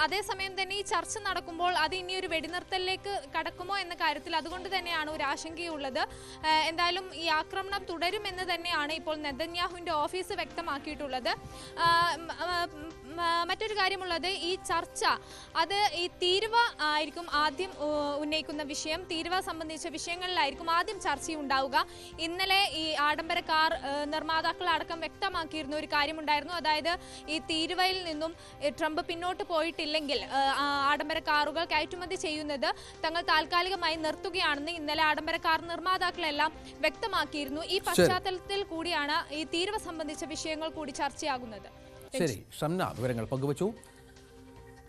അതേസമയം തന്നെ ഈ ചർച്ച നടക്കുമ്പോൾ അത് ഇനിയൊരു വെടിനിർത്തലിലേക്ക് കടക്കുമോ എന്ന കാര്യത്തിൽ അതുകൊണ്ട് തന്നെയാണ് ഒരു ആശങ്കയുള്ളത്. എന്തായാലും ഈ ആക്രമണം തുടരുമെന്ന് തന്നെയാണ് ഇപ്പോൾ നെതന്യാഹുവിൻ്റെ ഓഫീസ് വ്യക്തമാക്കിയിട്ടുള്ളത്. മറ്റൊരു കാര്യമുള്ളത്, ഈ ചർച്ച അത് ഈ തീരുവ ആയിരിക്കും ആദ്യം ഉന്നയിക്കുന്ന വിഷയം. തീരുവ സംബന്ധിച്ച വിഷയങ്ങളിലായിരിക്കും ആദ്യം ചർച്ചയുണ്ടാവുക. ഇന്നലെ ഈ ആഡംബര കാർ നിർമ്മാതാക്കൾ അടക്കം വ്യക്തമാക്കിയിരുന്ന ഒരു കാര്യമുണ്ടായിരുന്നു. അതായത് ഈ തീരുവയിൽ നിന്നും ട്രംപ് പിന്നോട്ട് പോയിട്ടില്ലെങ്കിൽ ആഡംബര കാറുകൾ കയറ്റുമതി ചെയ്യുന്നത് തങ്ങൾ താൽക്കാലികമായി നിർത്തുകയാണെന്ന് ഇന്നലെ ആഡംബര കാർ നിർമ്മാതാക്കളെല്ലാം വ്യക്തമാക്കിയിരുന്നു. ഈ പശ്ചാത്തലത്തിൽ കൂടിയാണ് ഈ തീരുവ സംബന്ധിച്ച വിഷയങ്ങൾ കൂടി ചർച്ചയാകുന്നത്. ശരി, ഷംന വിവരങ്ങൾ പങ്കുവച്ചു.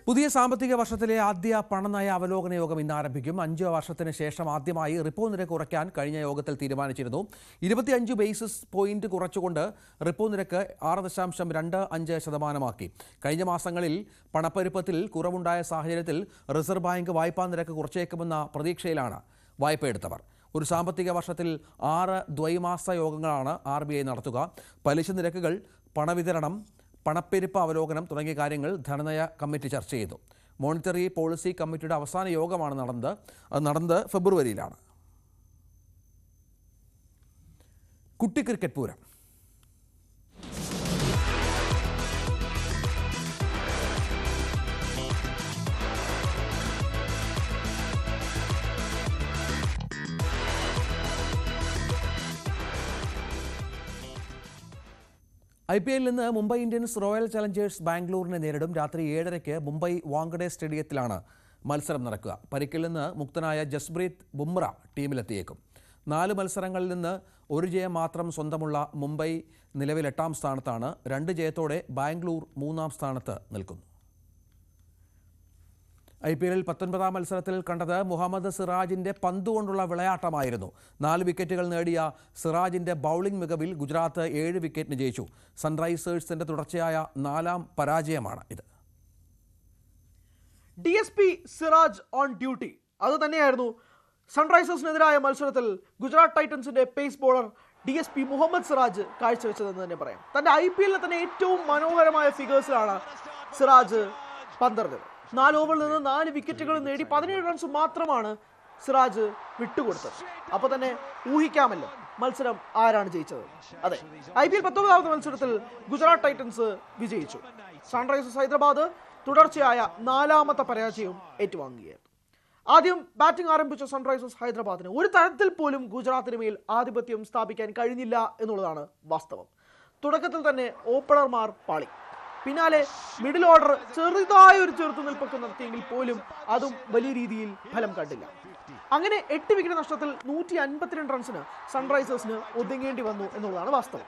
പുതിയ സാമ്പത്തിക വർഷത്തിലെ ആദ്യ പണനയ അവലോകന യോഗം ഇന്ന് ആരംഭിക്കും. 5 വർഷത്തിന് ശേഷം ആദ്യമായി റിപ്പോ നിരക്ക് കുറയ്ക്കാൻ കഴിഞ്ഞ യോഗത്തിൽ തീരുമാനിച്ചിരുന്നു. 25 ബേസിസ് പോയിന്റ് കുറച്ചുകൊണ്ട് റിപ്പോ നിരക്ക് 6.25% കഴിഞ്ഞ മാസങ്ങളിൽ പണപ്പെരുപ്പത്തിൽ കുറവുണ്ടായ സാഹചര്യത്തിൽ റിസർവ് ബാങ്ക് വായ്പാ നിരക്ക് കുറച്ചേക്കുമെന്ന പ്രതീക്ഷയിലാണ് വായ്പയെടുത്തവർ. ഒരു സാമ്പത്തിക വർഷത്തിൽ 6 ദ്വൈമാസ യോഗങ്ങളാണ് RBI നടത്തുക. പലിശ നിരക്കുകൾ, പണവിതരണം, പണപ്പെരുപ്പ അവലോകനം തുടങ്ങിയ കാര്യങ്ങൾ ധനനയ കമ്മിറ്റി ചർച്ച ചെയ്തു. മോണിറ്ററി പോളിസി കമ്മിറ്റിയുടെ അവസാന യോഗമാണ് നടന്നത് ഫെബ്രുവരിയിലാണ്. കുട്ടി ക്രിക്കറ്റ് പൂരം. IPL നിന്ന് മുംബൈ ഇന്ത്യൻസ് റോയൽ ചലഞ്ചേഴ്സ് ബാംഗ്ലൂരിനെ നേരിടും. രാത്രി 7:30 മുംബൈ വാങ്കഡെ സ്റ്റേഡിയത്തിലാണ് മത്സരം നടക്കുക. പരിക്കിൽ നിന്ന് മുക്തനായ ജസ്പ്രീത് ബുംറ ടീമിലെത്തിയേക്കും. 4 മത്സരങ്ങളിൽ നിന്ന് 1 ജയം മാത്രം സ്വന്തമുള്ള മുംബൈ നിലവിൽ 8ാം സ്ഥാനത്താണ്. 2 ജയത്തോടെ ബാംഗ്ലൂർ 3ാം സ്ഥാനത്ത് നിൽക്കുന്നു. IPL 19ാം മത്സരത്തിൽ കണ്ടത് മുഹമ്മദ് സിറാജിൻ്റെ പന്തുകൊണ്ടുള്ള വിളയാട്ടമായിരുന്നു. 4 വിക്കറ്റുകൾ നേടിയ സിറാജിൻ്റെ ബൗളിംഗ് മികവിൽ ഗുജറാത്ത് 7 വിക്കറ്റിന് ജയിച്ചു. സൺറൈസേഴ്സിൻ്റെ തുടർച്ചയായ 4ാം പരാജയമാണ് ഇത്. DSP Siraj on duty. അത് തന്നെയായിരുന്നു സൺറൈസേഴ്സിനെതിരായ മത്സരത്തിൽ ഗുജറാത്ത് ടൈറ്റൻസിന്റെ pace bowler DSP Mohammed Siraj കാഴ്ചവെച്ചതെന്ന് തന്നെ പറയാം. തന്റെ IPL തന്നെ ഏറ്റവും മനോഹരമായ ഫിഗേഴ്സിലാണ് സിറാജ് പന്തെറിഞ്ഞത്. 4 ഓവറിൽ നിന്ന് 4 വിക്കറ്റുകൾ നേടി 17 റൺസ് മാത്രമാണ് സിറാജ് വിട്ടുകൊടുത്തത്. അപ്പോൾ തന്നെ ഊഹിക്കാമല്ലോ മത്സരം ആരാണ് ജയിച്ചത്. അതെ, IPL 19ാമത് മത്സരത്തിൽ ഗുജറാത്ത് ടൈറ്റൻസ് വിജയിച്ചു. സൺറൈസേഴ്സ് ഹൈദരാബാദ് തുടർച്ചയായ 4ാമത്തെ പരാജയവും ഏറ്റുവാങ്ങുകയായിരുന്നു. ആദ്യം ബാറ്റിംഗ് ആരംഭിച്ച സൺറൈസേഴ്സ് ഹൈദരാബാദിന് ഒരു തരത്തിൽ പോലും ഗുജറാത്തിന് മേൽ ആധിപത്യം സ്ഥാപിക്കാൻ കഴിഞ്ഞില്ല എന്നുള്ളതാണ് വാസ്തവം. തുടക്കത്തിൽ തന്നെ ഓപ്പണർമാർ പാളി. പിന്നാലെ മിഡിൽ ഓർഡർ ചെറുതായ ഒരു ചെറുത്തുനിൽപ്പൊക്കെ നടത്തിയെങ്കിൽ പോലും അതും വലിയ രീതിയിൽ ഫലം കണ്ടില്ല. അങ്ങനെ 8 വിക്കറ്റ് നഷ്ടത്തിൽ 152 റൺസിന് സൺറൈസേഴ്സിന് ഒതുങ്ങേണ്ടി വന്നു എന്നുള്ളതാണ് വാസ്തവം.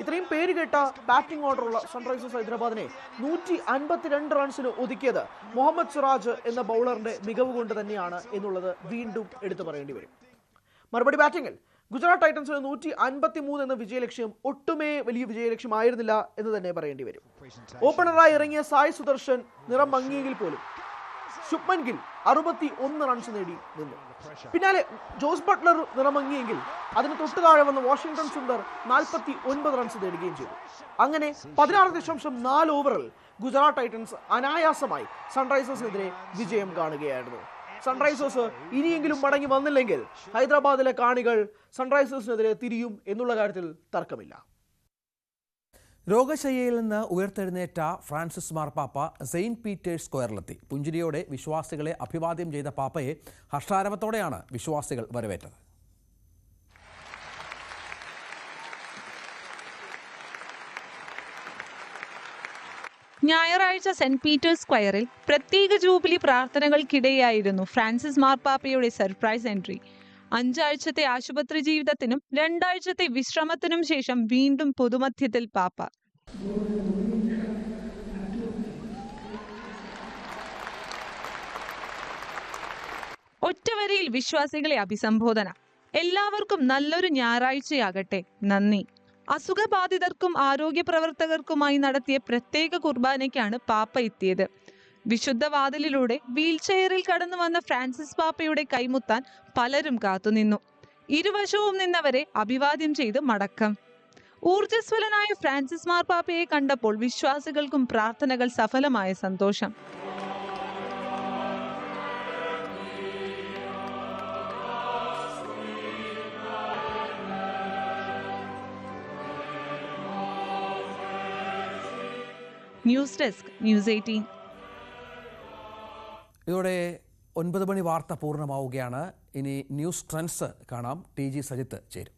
ഇത്രയും പേര് കേട്ട ബാറ്റിംഗ് ഓർഡറുള്ള സൺറൈസേഴ്സ് ഹൈദരാബാദിനെ 152 റൺസിന് ഒതുക്കിയത് മുഹമ്മദ് സിറാജ് എന്ന ബൗളറിന്റെ മികവ് കൊണ്ട് തന്നെയാണ് എന്നുള്ളത് വീണ്ടും എടുത്തു പറയേണ്ടി വരും. മറുപടി ബാറ്റിംഗിൽ ഗുജറാത്ത് ടൈറ്റൻസിന് 153 എന്ന വിജയലക്ഷ്യം ഒട്ടുമേ വലിയ വിജയലക്ഷ്യമായിരുന്നില്ല എന്ന് തന്നെ പറയേണ്ടി വരും. ഓപ്പണറായി ഇറങ്ങിയ സായ് സുദർശൻ നിറം മങ്ങിയെങ്കിൽ പോലും ശുഭ്മൻ ഗിൽ 61 റൺസ് നേടി നിന്നു. പിന്നാലെ ജോസ് ബട്ട്ലർ നിറമങ്ങിയെങ്കിൽ അതിന് തൊട്ടു താഴെ വന്ന വാഷിംഗ്ടൺ സുന്ദർ 49 റൺസ് നേടുകയും ചെയ്തു. അങ്ങനെ 16.4 ഓവറിൽ ഗുജറാത്ത് ടൈറ്റൻസ് അനായാസമായി സൺറൈസേഴ്സിനെതിരെ വിജയം കാണുകയായിരുന്നു. സൺറൈസേഴ്സ് ഇനിയെങ്കിലും മടങ്ങി വന്നില്ലെങ്കിൽ ഹൈദരാബാദിലെ കാണികൾ സൺറൈസേഴ്സിനെതിരെ തിരിയും എന്നുള്ള കാര്യത്തിൽ തർക്കമില്ല. രോഗശയ്യയിൽ നിന്ന് ഉയർത്തെഴുന്നേറ്റ ഫ്രാൻസിസ് മാർപ്പാപ്പ സെയിന്റ് പീറ്റേഴ്സ് സ്ക്വയറിലെത്തി. പുഞ്ചിരിയോടെ വിശ്വാസികളെ അഭിവാദ്യം ചെയ്ത പാപ്പയെ ഹർഷാരവത്തോടെയാണ് വിശ്വാസികൾ വരവേറ്റത്. ഞായറാഴ്ച സെന്റ് പീറ്റേഴ്സ് സ്ക്വയറിൽ പ്രത്യേക ജൂബിലി പ്രാർത്ഥനകൾക്കിടെയായിരുന്നു ഫ്രാൻസിസ് മാർപ്പാപ്പയുടെ സർപ്രൈസ് എൻട്രി. 5 ആഴ്ചത്തെ ആശുപത്രി ജീവിതത്തിനും 2 ആഴ്ചത്തെ വിശ്രമത്തിനും ശേഷം വീണ്ടും പൊതുമധ്യത്തിൽ പാപ്പ. ഒറ്റവരിയിൽ വിശ്വാസികളെ അഭിസംബോധന. എല്ലാവർക്കും നല്ലൊരു ഞായറാഴ്ചയാകട്ടെ. നന്ദി. അസുഖബാധിതർക്കും ആരോഗ്യ പ്രവർത്തകർക്കുമായി നടത്തിയ പ്രത്യേക കുർബാനയ്ക്കാണ് പാപ്പ എത്തിയത്. വിശുദ്ധ വാതിലിലൂടെ വീൽചെയറിൽ കടന്നു വന്ന ഫ്രാൻസിസ് പാപ്പയുടെ കൈമുത്താൻ പലരും കാത്തുനിന്നു. ഇരുവശവും നിന്നവരെ അഭിവാദ്യം ചെയ്ത് മടക്കം. ഊർജ്ജസ്വലനായ ഫ്രാൻസിസ് മാർപ്പാപ്പയെ കണ്ടപ്പോൾ വിശ്വാസികൾക്കും പ്രാർത്ഥനകൾ സഫലമായ സന്തോഷം. News desk, news 18. ഇതോടെ 9 മണി വാർത്ത പൂർണ്ണമാവുകയാണ്. ഇനി ന്യൂസ് ട്രെൻഡ്സ് കാണാം. TG സജിത്ത് ചേരും.